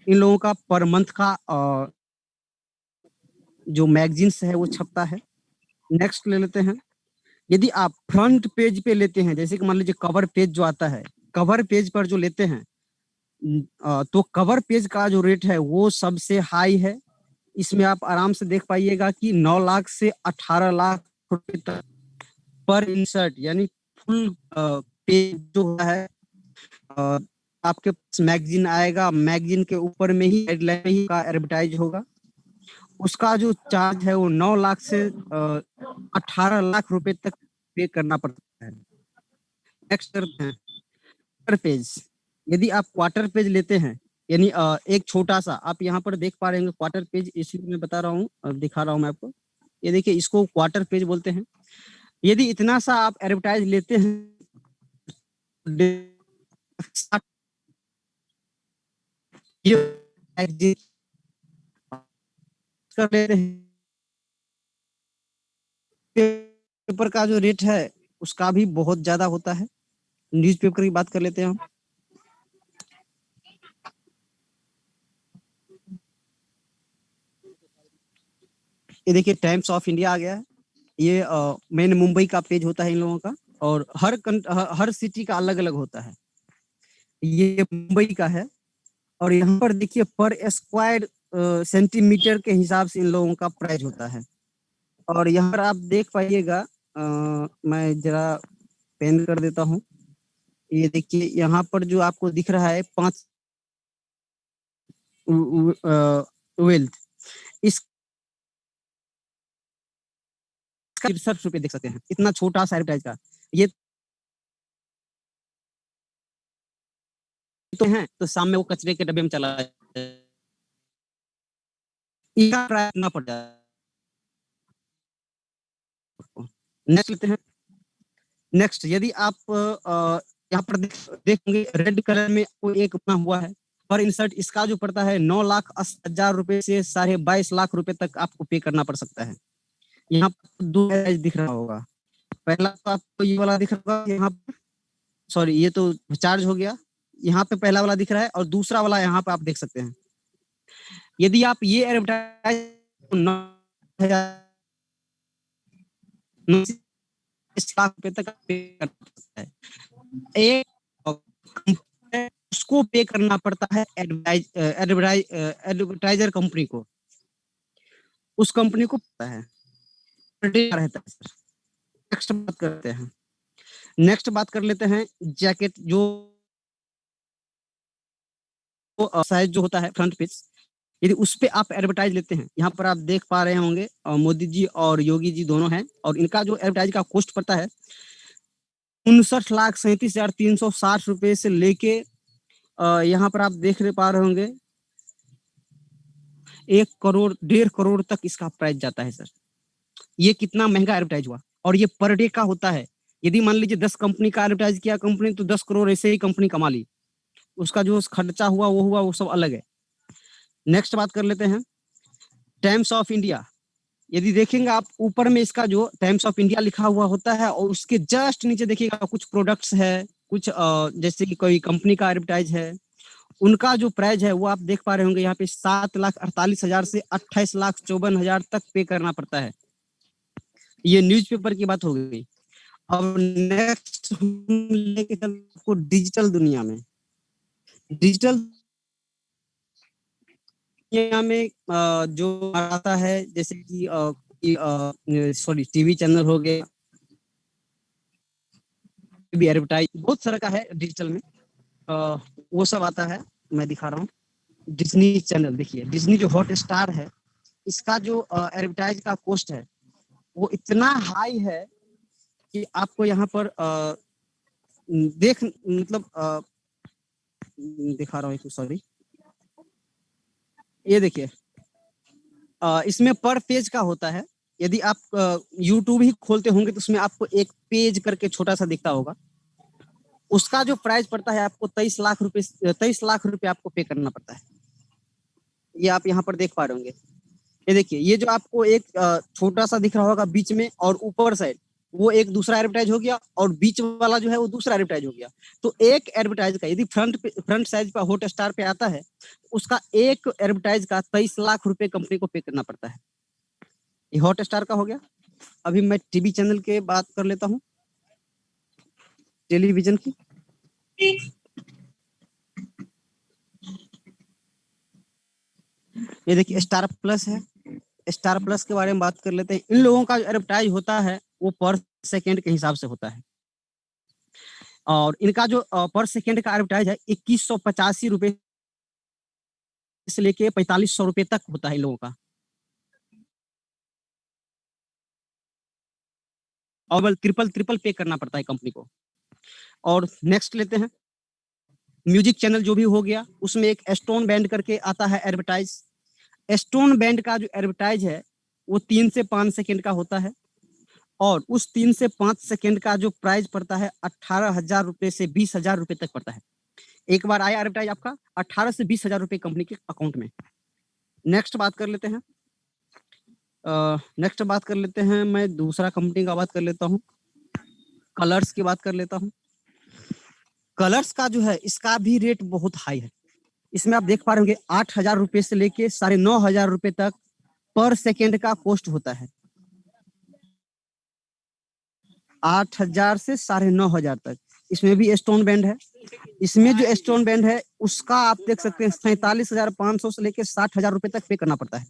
इन लोगों का पर मंथ का जो मैगजीन्स है वो छपता है। नेक्स्ट ले लेते हैं, यदि आप फ्रंट पेज पे लेते हैं, जैसे कि मान लीजिए कवर पेज जो आता है, कवर पेज पर जो लेते हैं तो कवर पेज का जो रेट है वो सबसे हाई है। इसमें आप आराम से देख पाइएगा कि 9 लाख से 18 लाख रुपए तक पर इंसर्ट, यानी फुल पेज जो है आपके पास मैगजीन आएगा, मैगजीन के ऊपर में ही हेडलाइन ही का एडवर्टाइज होगा। उसका जो चार्ज है वो 9 लाख से 18 लाख रुपए तक पे करना पड़ता है। नेक्स्ट करते हैं क्वार्टर पेज। यदि आप क्वार्टर पेज लेते हैं, यानी एक छोटा सा, आप यहाँ पर देख पा रहे होंगे क्वार्टर पेज, इसलिए मैं बता रहा हूँ, दिखा रहा हूँ मैं आपको। ये देखिए, इसको क्वार्टर पेज बोलते हैं। यदि इतना सा आप एडवर्टाइज लेते हैं कर लेते हैं, पेपर का जो रेट है उसका भी बहुत ज्यादा होता है। न्यूज़पेपर की बात कर लेते हैं हम। ये देखिए टाइम्स ऑफ इंडिया आ गया है। ये मेन मुंबई का पेज होता है इन लोगों का, और हर सिटी का अलग अलग होता है। ये मुंबई का है, और यहाँ पर देखिए पर स्क्वायर सेंटीमीटर के हिसाब से इन लोगों का प्राइस होता है। और यहाँ पर आप देख पाइएगा, मैं जरा पेन कर देता हूँ। ये देखिए यहाँ पर जो आपको दिख रहा है 5 वेल्थ, इस 63 रुपए देख सकते हैं, इतना छोटा सा एडवर्टाइज का। ये तो है, तो शाम में वो कचरे के डब्बे में चला ना पड़ जाए। नेक्स्ट लेते हैं। नेक्स्ट, यदि आप यहाँ पर देखेंगे रेड कलर में कोई एक बना हुआ है पर इंसर्ट, इसका जो पड़ता है 9,80,000 रुपए से 22.5 लाख रुपए तक आपको पे करना पड़ सकता है। यहाँ पर 2 दिख रहा होगा। पहला तो आपको ये वाला दिख रहा होगा यहाँ पर, सॉरी ये तो चार्ज हो गया, यहाँ पे पहला वाला दिख रहा है और दूसरा वाला यहाँ पे आप देख सकते हैं। यदि आप ये एडवर्टाइज 9 लाख रुपए तक पे कर सकता है, एक उसको पे करना पड़ता है एडवर्टाइजर कंपनी को, उस कंपनी को पता है रहता है सर। नेक्स्ट बात करते हैं, नेक्स्ट बात कर लेते हैं जैकेट जो साइज जो होता है फ्रंट पेज, यदि उस पे आप एडवर्टाइज लेते हैं, यहाँ पर आप देख पा रहे होंगे मोदी जी और योगी जी दोनों हैं, और इनका जो एडवर्टाइज का कॉस्ट पड़ता है 59,37,360 रुपए से लेके यहाँ पर आप देख पा रहे होंगे 1 करोड़ 1.5 करोड़ तक इसका प्राइस जाता है सर। ये कितना महंगा एडवर्टाइज हुआ, और ये पर डे का होता है। यदि मान लीजिए 10 कंपनी का एडवर्टाइज किया कंपनी, तो 10 करोड़ ऐसे ही कंपनी कमा ली, उसका जो खर्चा हुआ वो सब अलग है। नेक्स्ट बात कर लेते हैं टाइम्स ऑफ इंडिया। यदि देखेंगे आप ऊपर में इसका जो टाइम्स ऑफ इंडिया लिखा हुआ होता है, और उसके जस्ट नीचे देखिएगा कुछ प्रोडक्ट्स है, कुछ जैसे कि कोई कंपनी का एडवर्टाइज है, उनका जो प्राइस है वो आप देख पा रहे होंगे यहाँ पे 7,48,000 से 28,54,000 तक पे करना पड़ता है। ये न्यूज़पेपर की बात हो गई। अब नेक्स्ट लेके चलते आपको डिजिटल दुनिया में। डिजिटल दुनिया में जो आता है जैसे कि सॉरी टीवी चैनल हो गए, भी एडवर्टाइज बहुत सारा का है डिजिटल में, वो सब आता है। मैं दिखा रहा हूँ डिज्नी चैनल। देखिए डिज्नी जो हॉट स्टार है, इसका जो एडवर्टाइज का कॉस्ट है वो इतना हाई है कि आपको यहाँ पर दिखा रहा हूँ, सॉरी ये देखिए इसमें पर पेज का होता है। यदि आप YouTube ही खोलते होंगे तो उसमें आपको एक पेज करके छोटा सा दिखता होगा, उसका जो प्राइस पड़ता है आपको 23 लाख रुपए आपको पे करना पड़ता है। ये आप यहाँ पर देख पा रहे होंगे। ये देखिए ये जो आपको एक छोटा सा दिख रहा होगा बीच में, और ऊपर साइड वो एक दूसरा एडवर्टाइज हो गया, और बीच वाला जो है वो दूसरा एडवर्टाइज हो गया। तो एक एडवर्टाइज का यदि फ्रंट साइज पर हॉट स्टार पे आता है, उसका एक एडवर्टाइज का 23 लाख रुपए कंपनी को पे करना पड़ता है। ये हॉट स्टार का हो गया। अभी मैं टीवी चैनल के बात कर लेता हूँ, टेलीविजन की। ये देखिए स्टार प्लस है। स्टार प्लस के बारे में बात कर लेते हैं। इन लोगों का जो एडवर्टाइज होता है वो पर सेकेंड के हिसाब से होता है, और इनका जो पर सेकेंड का एडवर्टाइज है 2185 रुपए से लेके 4500 रुपए तक होता है इन लोगों का। और ट्रिपल पे करना पड़ता है कंपनी को। और नेक्स्ट लेते हैं म्यूजिक चैनल जो भी हो गया, उसमें एक स्टोन बैंड करके आता है एडवर्टाइज। स्टोन बैंड का जो एडवर्टाइज है वो 3 से 5 सेकेंड का होता है, और उस 3 से 5 सेकेंड का जो प्राइस पड़ता है 18,000 रुपए से 20,000 रुपए तक पड़ता है। एक बार आया एडवर्टाइज आपका 18 से 20,000 रुपए कंपनी के अकाउंट में। नेक्स्ट बात कर लेते हैं मैं दूसरा कंपनी का बात कर लेता हूँ, कलर्स की बात कर लेता हूँ। कलर्स का जो है इसका भी रेट बहुत हाई है। इसमें आप देख पा रहे होंगे 8,000 रुपए से लेके 9,500 रुपए तक पर सेकेंड का कॉस्ट होता है। 8,000 से 9,500 तक। इसमें भी स्टोन बैंड है। इसमें जो स्टोन बैंड है उसका आप देख सकते हैं 47,500 से लेके 60,000 रुपए तक पे करना पड़ता है।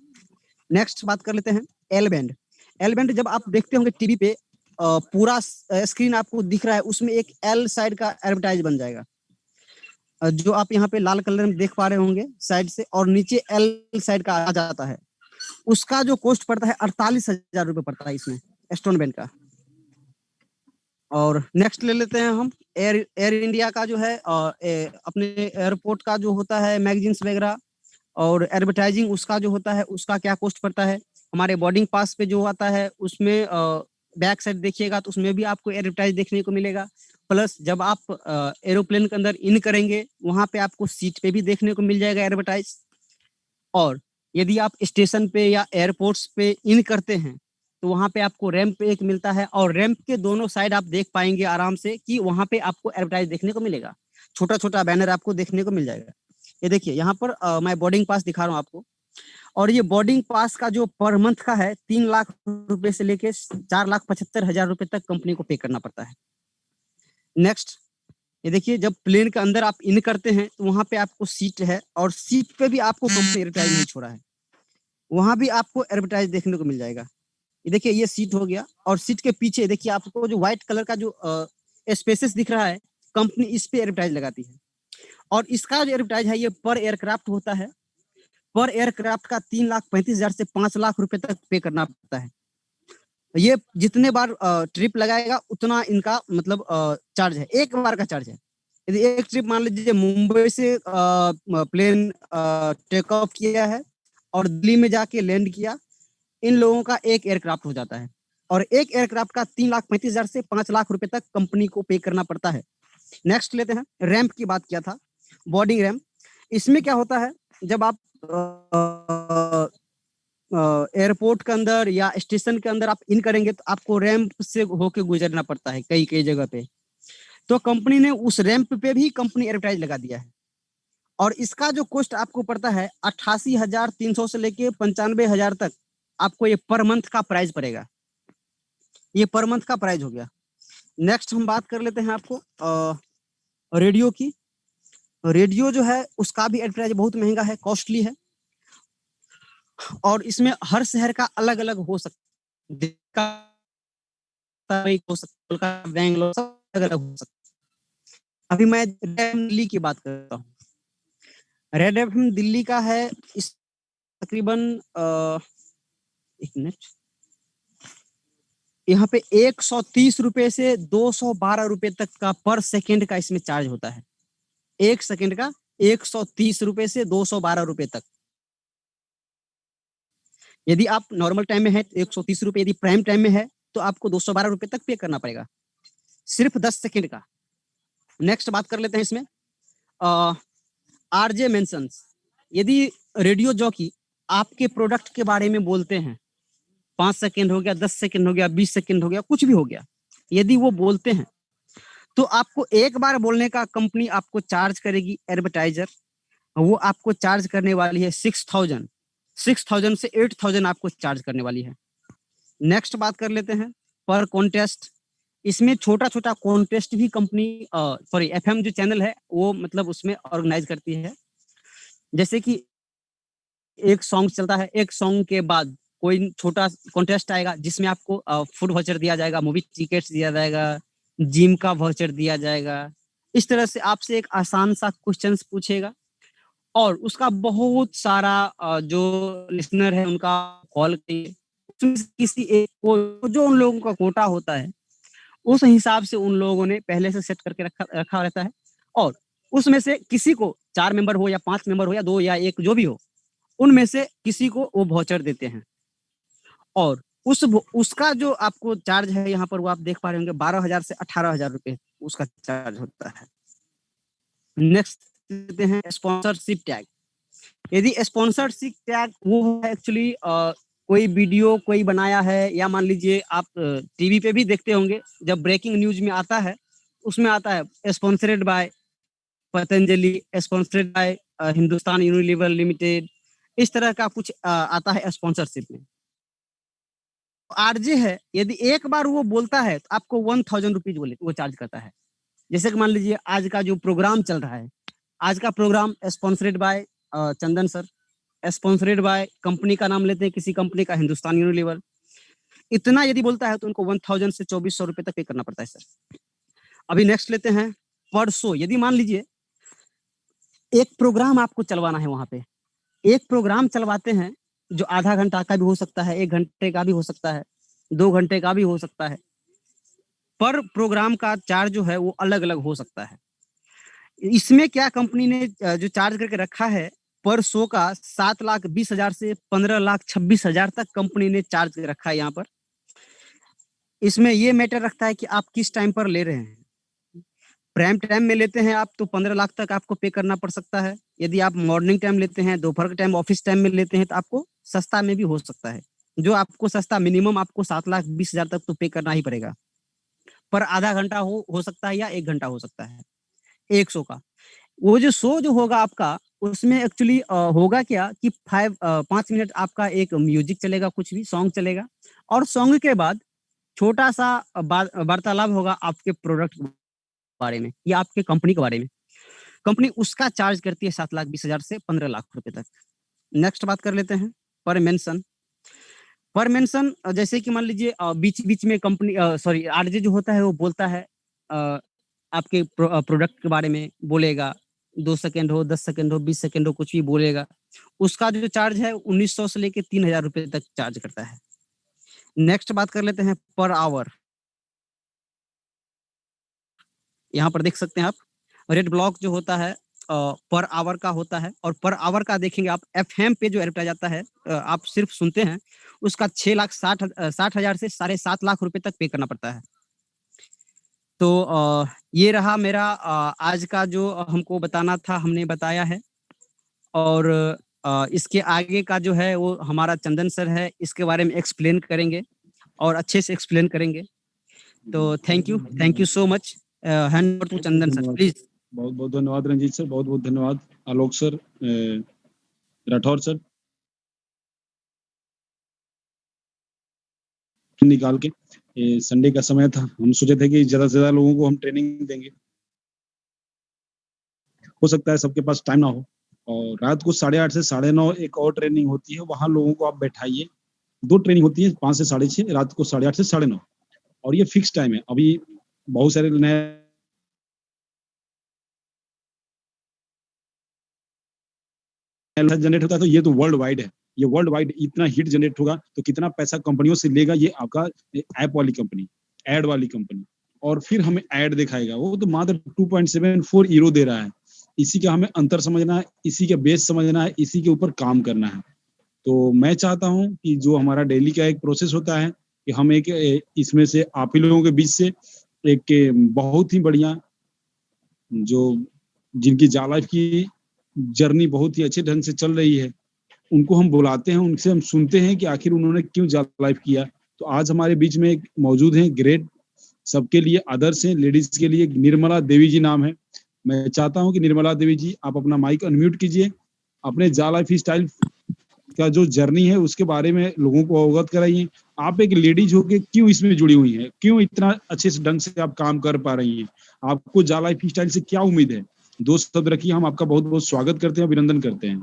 नेक्स्ट बात कर लेते हैं एल बैंड। एल बैंड जब आप देखते होंगे टीवी पे पूरा स्क्रीन आपको दिख रहा है, उसमें एक एल साइड का एडवर्टाइज बन जाएगा, जो आप यहाँ पे लाल कलर में देख पा रहे होंगे साइड से, और नीचे एल साइड का आ जाता है। उसका जो कॉस्ट पड़ता है 48,000 रुपए पड़ता है इसमें स्टोन बैंड का। और नेक्स्ट ले लेते हैं हम एयर इंडिया का जो है अपने एयरपोर्ट का जो होता है मैगजीन्स वगैरह और एडवर्टाइजिंग उसका जो होता है उसका क्या कॉस्ट पड़ता है। हमारे बोर्डिंग पास पे जो आता है उसमें बैक साइड देखिएगा तो उसमें भी आपको एडवर्टाइज देखने को मिलेगा। प्लस जब आप एरोप्लेन के अंदर इन करेंगे वहां पे आपको सीट पे भी देखने को मिल जाएगा एडवर्टाइज। और यदि आप स्टेशन पे या एयरपोर्ट्स पे इन करते हैं तो वहां पे आपको रैंप एक मिलता है, और रैंप के दोनों साइड आप देख पाएंगे आराम से कि वहां पे आपको एडवर्टाइज देखने को मिलेगा, छोटा छोटा बैनर आपको देखने को मिल जाएगा। ये देखिए यहाँ पर मैं बोर्डिंग पास दिखा रहा हूँ आपको, और ये बोर्डिंग पास का जो पर मंथ का है 3 लाख रुपए से लेके 4,75,000 रुपए तक कंपनी को पे करना पड़ता है। नेक्स्ट, ये देखिए जब प्लेन के अंदर आप इन करते हैं तो वहां पे आपको सीट है, और सीट पे भी आपको कंपनी एडवर्टाइज नहीं छोड़ा है, वहां भी आपको एडवर्टाइज देखने को मिल जाएगा। ये देखिए ये सीट हो गया, और सीट के पीछे देखिए आपको जो व्हाइट कलर का जो स्पेसेस दिख रहा है, कंपनी इस पे एडवर्टाइज लगाती है। और इसका जो एडवर्टाइज है ये पर एयरक्राफ्ट होता है। पर एयरक्राफ्ट का 3,35,000 से 5 लाख रुपए तक पे करना पड़ता है। ये जितने बार ट्रिप लगाएगा उतना इनका मतलब चार्ज है, एक बार का चार्ज है। यदि एक ट्रिप मान लीजिए मुंबई से प्लेन टेक ऑफ किया है और दिल्ली में जाके लैंड किया, इन लोगों का एक एयरक्राफ्ट हो जाता है, और एक एयरक्राफ्ट का 3,35,000 से 5 लाख रुपए तक कंपनी को पे करना पड़ता है। नेक्स्ट लेते हैं, रैंप की बात किया था, बोर्डिंग रैंप। इसमें क्या होता है, जब आप एयरपोर्ट के अंदर या स्टेशन के अंदर आप इन करेंगे तो आपको रैंप से होके गुजरना पड़ता है कई कई जगह पे। तो कंपनी ने उस रैंप पे भी कंपनी एडवर्टाइज लगा दिया है, और इसका जो कॉस्ट आपको पड़ता है 88,300 से लेके 95,000 तक आपको ये पर मंथ का प्राइस पड़ेगा। ये पर मंथ का प्राइस हो गया। नेक्स्ट हम बात कर लेते हैं आपको रेडियो की। रेडियो जो है उसका भी एडवर्टाइज बहुत महंगा है, कॉस्टली है, और इसमें हर शहर का अलग अलग हो सकता है, बेंगलोर सब अलग अलग हो सकता है। अभी मैं दिल्ली की बात करता हूँ। रेड एफएम दिल्ली का है इस तकरीबन एक मिनट, यहाँ पे 130 रुपए से 212 रुपए तक का पर सेकेंड का इसमें चार्ज होता है। एक सेकेंड का 130 रुपए से 212 रुपए तक। यदि आप नॉर्मल टाइम में है 130 रुपए, यदि प्राइम टाइम में है तो आपको 212 रुपए तक पे करना पड़ेगा, सिर्फ 10 सेकेंड का। नेक्स्ट बात कर लेते हैं इसमें आरजे मेंशंस। यदि रेडियो जॉकी आपके प्रोडक्ट के बारे में बोलते हैं, 5 सेकेंड हो गया, 10 सेकेंड हो गया, 20 सेकेंड हो गया, कुछ भी हो गया, यदि वो बोलते हैं तो आपको एक बार बोलने का कंपनी आपको चार्ज करेगी एडवर्टाइजर, वो आपको चार्ज करने वाली है 6,000 से 8,000 आपको चार्ज करने वाली है। नेक्स्ट बात कर लेते हैं पर कॉन्टेस्ट। इसमें छोटा छोटा कॉन्टेस्ट भी कंपनी सॉरी एफएम जो चैनल है वो मतलब उसमें ऑर्गेनाइज करती है। जैसे कि एक सॉन्ग चलता है, एक सॉन्ग के बाद कोई छोटा कॉन्टेस्ट आएगा जिसमें आपको फूड वाउचर दिया जाएगा, मूवी टिकट्स दिया जाएगा, जिम का वाउचर दिया जाएगा। इस तरह से आपसे एक आसान सा क्वेश्चंस पूछेगा, और उसका बहुत सारा जो लिसनर है उनका कॉल करिए, उसमें से किसी एक को जो उन लोगों का कोटा होता है उस हिसाब से उन लोगों ने पहले से सेट करके रखा रहता है, और उसमें से किसी को 4 मेंबर हो या 5 मेंबर हो या 2 या 1 जो भी हो, उनमें से किसी को वो वाउचर देते हैं, और उसका जो आपको चार्ज है यहाँ पर वो आप देख पा रहे होंगे 12,000 से 18,000 रुपए उसका चार्ज होता है। नेक्स्ट देते हैं स्पॉन्सरशिप टैग। यदि स्पॉन्सरशिप टैग वो है एक्चुअली कोई वीडियो कोई बनाया है, या मान लीजिए आप टीवी पे भी देखते होंगे जब ब्रेकिंग न्यूज में आता है उसमें आता है sponsored by Patanjali, sponsored by Hindustan Unilever limited, इस तरह का कुछ आता है स्पॉन्सरशिप में। आरजे है, यदि एक बार वो बोलता है तो आपको 1,000 रुपीज वो चार्ज करता है। जैसे कि मान लीजिए आज का जो प्रोग्राम चल रहा है, आज का programme sponsored by Chandan sir, sponsored by company का नाम लेते हैं, किसी कंपनी का हिंदुस्तान यूनिलीवर, इतना यदि बोलता है तो उनको 1,000 से 2,400 रुपए तक पे करना पड़ता है सर। अभी नेक्स्ट लेते हैं पर शो। यदि मान लीजिए एक प्रोग्राम आपको चलवाना है, वहां पे एक प्रोग्राम चलवाते हैं जो आधा घंटा का भी हो सकता है, 1 घंटे का भी हो सकता है, 2 घंटे का भी हो सकता है, पर प्रोग्राम का चार्ज जो है वो अलग अलग हो सकता है। इसमें क्या कंपनी ने जो चार्ज करके रखा है पर शो का 7,20,000 से 15,26,000 तक कंपनी ने चार्ज रखा है यहाँ पर। इसमें ये मैटर रखता है कि आप किस टाइम पर ले रहे हैं। प्राइम टाइम में लेते हैं आप तो 15 लाख तक आपको पे करना पड़ सकता है। यदि आप मॉर्निंग टाइम लेते हैं, दोपहर के टाइम, ऑफिस टाइम में लेते हैं तो आपको सस्ता में भी हो सकता है। जो आपको सस्ता मिनिमम आपको 7,20,000 तक तो पे करना ही पड़ेगा, पर आधा घंटा हो सकता है या 1 घंटा हो सकता है, एक शो का। वो जो शो जो होगा आपका, उसमें एक्चुअली होगा क्या कि 5 मिनट आपका एक म्यूजिक चलेगा, कुछ भी सॉन्ग चलेगा, और सॉन्ग के बाद छोटा-सा वार्तालाप होगा आपके प्रोडक्ट के बारे में या आपके कंपनी के बारे में। कंपनी उसका चार्ज करती है 7,20,000 से 15 लाख रुपए तक। नेक्स्ट बात कर लेते हैं पर मेंशन। पर मेंशन जैसे कि मान लीजिए बीच-बीच में कंपनी सॉरी आरजे जो होता है वो बोलता है आपके प्रोडक्ट के बारे में बोलेगा, 2 सेकंड हो, 10 सेकंड हो, 20 सेकंड हो, कुछ भी बोलेगा। उसका जो चार्ज है 1,900 से लेके 3,000 रुपए तक चार्ज करता है। नेक्स्ट बात कर लेते हैं पर आवर। यहाँ पर देख सकते हैं आप, रेड ब्लॉक जो होता है पर आवर का होता है, और पर आवर का देखेंगे आप एफएम पे जो एडवर्टाइज आता है, आप सिर्फ सुनते हैं, उसका 6,60,000 से 7.5 लाख रुपए तक पे करना पड़ता है। तो ये रहा मेरा आज का जो हमको बताना था, हमने बताया है। और इसके आगे का जो है वो हमारा चंदन सर है, इसके बारे में एक्सप्लेन करेंगे और अच्छे से एक्सप्लेन करेंगे। तो thank you so much. Hand over to Chandan sir please. बहुत बहुत धन्यवाद रंजीत सर, बहुत बहुत धन्यवाद आलोक सर, राठौर सर, निकाल के। संडे का समय था, हम सोचे थे कि ज्यादा से ज्यादा लोगों को हम ट्रेनिंग देंगे। हो सकता है सबके पास टाइम ना हो, और रात को 8:30 से 9:30 एक और ट्रेनिंग होती है, वहां लोगों को आप बैठाइए। 2 ट्रेनिंग होती है, 5 से 6:30, रात को 8:30 से 9:30, और ये फिक्स टाइम है। अभी बहुत सारे नए जनरेट होता है, तो ये तो वर्ल्ड वाइड है। ये वर्ल्ड वाइड इतना हिट जनरेट होगा तो कितना पैसा कंपनियों से लेगा ये आपका ऐप वाली कंपनी, एड वाली कंपनी, और फिर हमें एड दिखाएगा। वो तो मात्र 2.74 यूरो दे रहा है। इसी का हमें अंतर समझना है, इसी का बेस समझना है, इसी के ऊपर काम करना है। तो मैं चाहता हूं कि जो हमारा डेली का एक प्रोसेस होता है कि हम एक इसमें से आप ही लोगों के बीच से एक बहुत ही बढ़िया, जो जिनकी जा लाइफ की जर्नी बहुत ही अच्छे ढंग से चल रही है, उनको हम बुलाते हैं, उनसे हम सुनते हैं कि आखिर उन्होंने क्यों जा लाइफ किया। तो आज हमारे बीच में मौजूद हैं ग्रेट, सबके लिए आदर्श हैं। लेडीज के लिए निर्मला देवी जी नाम है। मैं चाहता हूं कि निर्मला देवी जी आप अपना माइक अनम्यूट कीजिए, अपने जा लाइफ स्टाइल का जो जर्नी है उसके बारे में लोगों को अवगत कराइए। आप एक लेडीज होके क्यों इसमें जुड़ी हुई हैं, क्यों इतना अच्छे से ढंग से आप काम कर पा रही हैं, आपको जा लाइफ स्टाइल से क्या उम्मीद है? 2 शब्द रखिए। हम आपका बहुत बहुत स्वागत करते हैं, अभिनंदन करते हैं।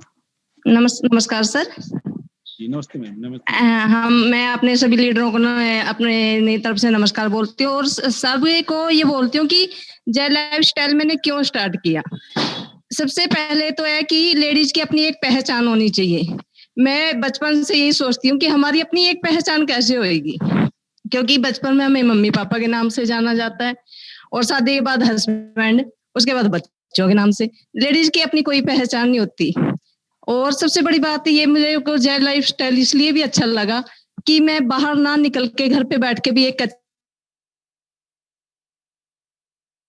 नमस्कार सर जी। नमस्ते मैम। नमस्ते। मैं अपने सभी लीडरों को ना अपने तरफ से नमस्कार बोलती हूँ, और सभी को ये बोलती हूँ कि जय लाइफ स्टाइल मैंने क्यों स्टार्ट किया। सबसे पहले तो है कि लेडीज की अपनी एक पहचान होनी चाहिए। मैं बचपन से यही सोचती हूँ कि हमारी अपनी एक पहचान कैसे होगी, क्योंकि बचपन में हमें मम्मी पापा के नाम से जाना जाता है, और शादी के बाद हस्बैंड, उसके बाद बच्चों के नाम से। लेडीज की अपनी कोई पहचान नहीं होती। और सबसे बड़ी बात ये, मुझे को जय लाइफ स्टाइल इसलिए भी अच्छा लगा कि मैं बाहर ना निकल के घर पे बैठ के भी एक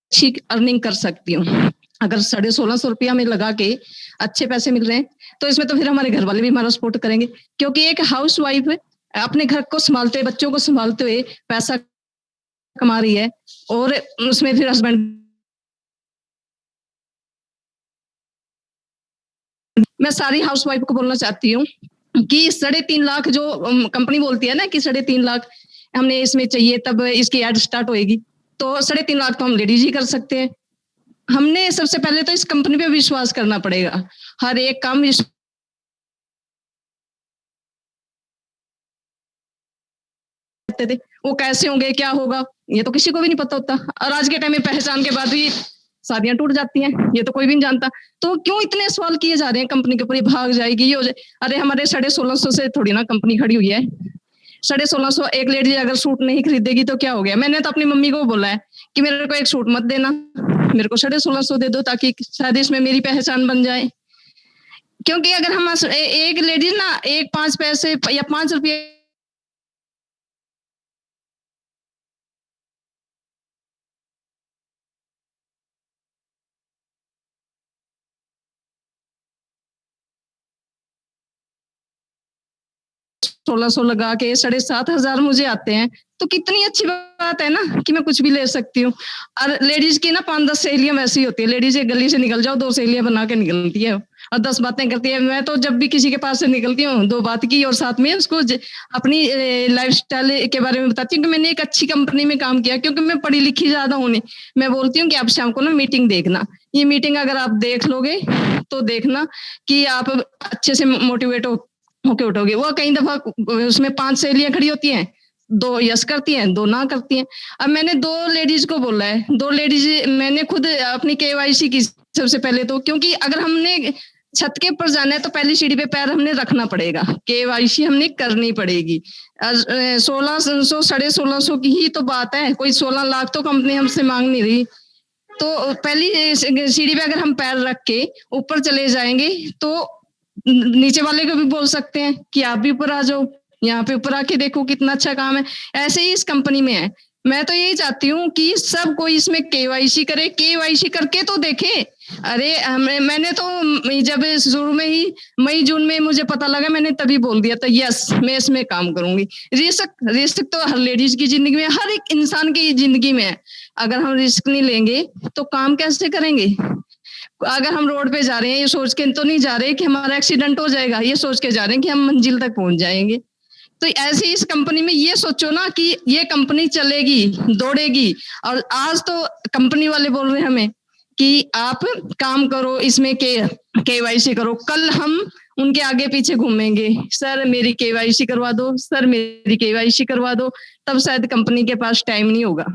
अच्छी अर्निंग कर सकती हूँ। अगर 1650 रुपया में लगा के अच्छे पैसे मिल रहे हैं, तो इसमें तो फिर हमारे घर वाले भी हमारा सपोर्ट करेंगे, क्योंकि एक हाउस वाइफ अपने घर को संभालते हुए, बच्चों को संभालते हुए पैसा कमा रही है, और उसमें फिर हस्बैंड, मैं सारी हाउस वाइफ को बोलना चाहती हूँ कि 3.5 लाख जो कंपनी बोलती है ना कि 3.5 लाख हमने इसमें चाहिए तब इसकी एड स्टार्ट होएगी, तो 3.5 लाख तो हम लेडीज ही कर सकते हैं। हमने सबसे पहले तो इस कंपनी पे विश्वास करना पड़ेगा। हर एक काम थे वो कैसे होंगे, क्या होगा, ये तो किसी को भी नहीं पता होता। और आज के टाइम में पहचान के बाद भी शादियां टूट जाती हैं, ये तो कोई भी नहीं जानता। तो क्यों इतने सवाल किए जा रहे हैं कंपनी के ऊपर, भाग जाएगी, ये हो जाए। अरे हमारे 1650 से थोड़ी ना कंपनी खड़ी हुई है। 1650 एक लेडी अगर सूट नहीं खरीदेगी तो क्या हो गया। मैंने तो अपनी मम्मी को बोला है कि मेरे को एक सूट मत देना, मेरे को 1650 दे दो, ताकि शायद इसमें मेरी पहचान बन जाए। क्योंकि अगर हम एक लेडीज ना एक 5 पैसे या 5 रुपये 1600 लगा के 7,500 मुझे आते हैं, तो कितनी अच्छी बात है ना कि मैं कुछ भी ले सकती हूँ। और लेडीज की ना 5-10 सहेलियां वैसी होती है, लेडीज एक गली से निकल जाओ 2 सहेलियां बना के निकलती है और 10 बातें करती है। मैं तो जब भी किसी के पास से निकलती हूँ 2 बात की और साथ में उसको अपनी लाइफस्टाइल के बारे में बताती हूँ कि मैंने एक अच्छी कंपनी में काम किया, क्योंकि मैं पढ़ी लिखी ज्यादा हूँ नहीं। मैं बोलती हूँ कि आप शाम को ना मीटिंग देखना, ये मीटिंग अगर आप देख लोगे तो देखना कि आप अच्छे से मोटिवेट होके उठोगे। वो कई दफा उसमें 5 सहेलियां खड़ी होती हैं, 2 यस करती हैं, 2 ना करती हैं। अब मैंने 2 लेडीज को बोला है, 2 लेडीज मैंने खुद अपनी केवाईसी की सबसे पहले तो, क्योंकि अगर हमने छत के ऊपर जाना है तो पहली सीढ़ी पे पैर हमने रखना पड़ेगा, केवाईसी हमने करनी पड़ेगी। 1600 1650 की ही तो बात है, कोई 16 लाख तो कंपनी हमसे मांग नहीं रही। तो पहली सीढ़ी पे अगर हम पैर रख के ऊपर चले जाएंगे तो नीचे वाले को भी बोल सकते हैं कि आप भी ऊपर आ जाओ, यहाँ पे ऊपर आके देखो कितना अच्छा काम है। ऐसे ही इस कंपनी में है। मैं तो यही चाहती हूँ कि सब कोई इसमें केवाईसी करे, केवाईसी करके तो देखे। अरे मैंने तो जब शुरू में ही मई जून में मुझे पता लगा, मैंने तभी बोल दिया था यस मैं इसमें काम करूंगी। रिस्क तो हर लेडीज की जिंदगी में, हर एक इंसान की जिंदगी में है। अगर हम रिस्क नहीं लेंगे तो काम कैसे करेंगे? अगर हम रोड पे जा रहे हैं ये सोच के तो नहीं जा रहे कि हमारा एक्सीडेंट हो जाएगा, ये सोच के जा रहे हैं कि हम मंजिल तक पहुंच जाएंगे। तो ऐसे ही इस कंपनी में ये सोचो ना कि ये कंपनी चलेगी, दौड़ेगी। और आज तो कंपनी वाले बोल रहे हैं हमें कि आप काम करो, इसमें केवाईसी करो। कल हम उनके आगे पीछे घूमेंगे, सर मेरी केवाईसी करवा दो, सर मेरी केवाईसी करवा दो। तब शायद कंपनी के पास टाइम नहीं होगा,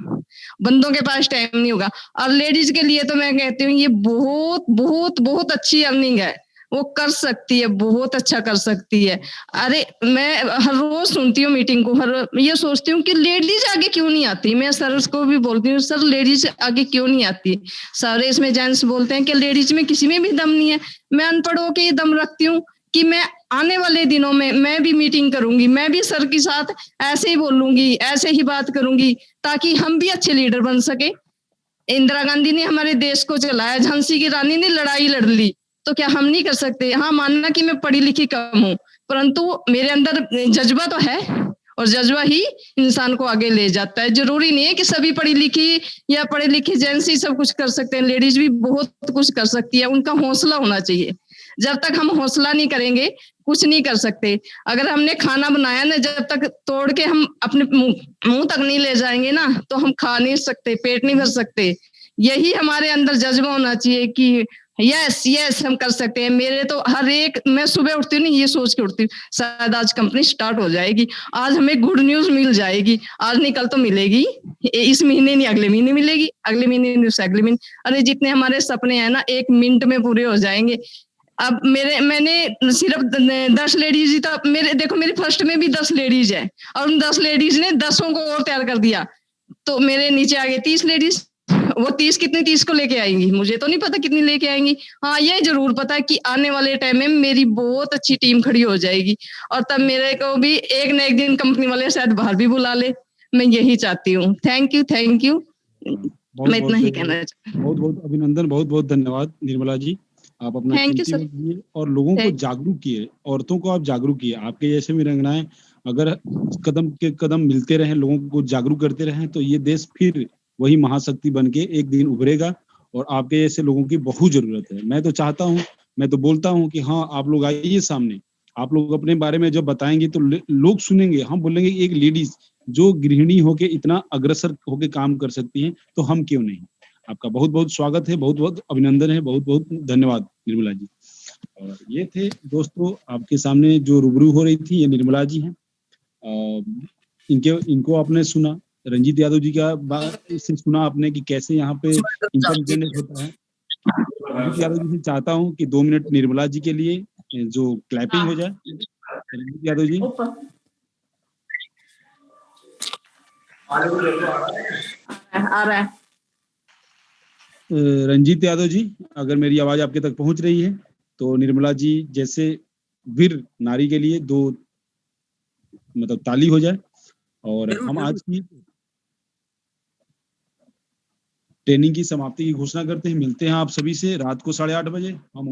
बंदों के पास टाइम नहीं होगा। और लेडीज के लिए तो मैं कहती हूँ ये बहुत बहुत बहुत अच्छी अर्निंग है, वो कर सकती है, बहुत अच्छा कर सकती है। अरे मैं हर रोज सुनती हूँ मीटिंग को, ये सोचती हूँ कि लेडीज आगे क्यों नहीं आती। मैं सर को भी बोलती हूँ सर लेडीज आगे क्यों नहीं आती। सारे इसमें जेंट्स बोलते हैं कि लेडीज में किसी में भी दम नहीं है। मैं अनपढ़ होके ये दम रखती हूँ कि मैं आने वाले दिनों में मैं भी मीटिंग करूंगी, मैं भी सर के साथ ऐसे ही बोलूंगी, ऐसे ही बात करूंगी, ताकि हम भी अच्छे लीडर बन सके। इंदिरा गांधी ने हमारे देश को चलाया, झांसी की रानी ने लड़ाई लड़ ली, तो क्या हम नहीं कर सकते? हाँ मानना कि मैं पढ़ी लिखी कम हूँ, परंतु मेरे अंदर जज्बा तो है और जज्बा ही इंसान को आगे ले जाता है। जरूरी नहीं है कि सभी पढ़ी लिखी या पढ़े लिखे जेंट्स ही सब कुछ कर सकते हैं, लेडीज भी बहुत कुछ कर सकती है। उनका हौसला होना चाहिए। जब तक हम हौसला नहीं करेंगे कुछ नहीं कर सकते। अगर हमने खाना बनाया ना, जब तक तोड़ के हम अपने मुंह तक नहीं ले जाएंगे ना तो हम खा नहीं सकते, पेट नहीं भर सकते। यही हमारे अंदर जज्बा होना चाहिए कि यस यस हम कर सकते हैं। मेरे तो हर एक, मैं सुबह उठती हूँ ये सोच के उठती हूँ शायद आज कंपनी स्टार्ट हो जाएगी, आज हमें गुड न्यूज मिल जाएगी, आज नहीं कल तो मिलेगी, इस महीने नहीं अगले महीने मिलेगी, अगले महीने नहीं अगले महीने। अरे जितने हमारे सपने हैं ना 1 मिनट में पूरे हो जाएंगे। अब मैंने सिर्फ 10 लेडीज ही, तो मेरे देखो मेरी फर्स्ट में भी 10 लेडीज है और उन 10 लेडीज ने 10 को और तैयार कर दिया, तो मेरे नीचे आ गए 30 लेडीज। वो 30 कितनी 30 को लेके आएंगी मुझे तो नहीं पता कितनी लेके आएंगी। हाँ ये जरूर पता है कि आने वाले टाइम में मेरी बहुत अच्छी टीम खड़ी हो जाएगी और तब मेरे को भी एक न एक दिन कंपनी वाले शायद बाहर भी बुला ले। मैं यही चाहती हूँ। Thank you. मैं इतना ही कहना चाहती हूँ। बहुत बहुत अभिनंदन, बहुत बहुत धन्यवाद निर्मला जी। आप अपना कीमती वक्त दिए और लोगों को जागरूक किए, औरतों को आप जागरूक किए। आपके जैसे वीरांगनाएं अगर कदम के कदम मिलते रहे, लोगों को जागरूक करते रहे तो ये देश फिर वही महाशक्ति बन के एक दिन उभरेगा और आपके जैसे लोगों की बहुत जरूरत है। मैं तो चाहता हूँ, मैं तो बोलता हूँ कि हाँ आप लोग आइए सामने, आप लोग अपने बारे में जब बताएंगे तो लोग सुनेंगे। हम बोलेंगे एक लेडीज जो गृहिणी होके इतना अग्रसर होके काम कर सकती है तो हम क्यों नहीं। आपका बहुत बहुत स्वागत है, बहुत बहुत अभिनंदन है, बहुत बहुत धन्यवाद निर्मला जी। और ये थे दोस्तों आपके सामने जो रूबरू हो रही थी, ये निर्मला जी हैं। इनको आपने सुना, रंजीत यादव जी का बात से सुना आपने कि कैसे यहाँ पे इनकम जनरेट होता है। रंजीत यादव जी से चाहता हूँ कि 2 मिनट निर्मला जी के लिए जो क्लैपिंग हो जाए। रंजीत यादव जी आ रहा है। रंजीत यादव जी अगर मेरी आवाज आपके तक पहुंच रही है तो निर्मला जी जैसे वीर नारी के लिए 2 मतलब ताली हो जाए। और हम आज की ट्रेनिंग की समाप्ति की घोषणा करते हैं। मिलते हैं आप सभी से रात को 8:30 बजे। हम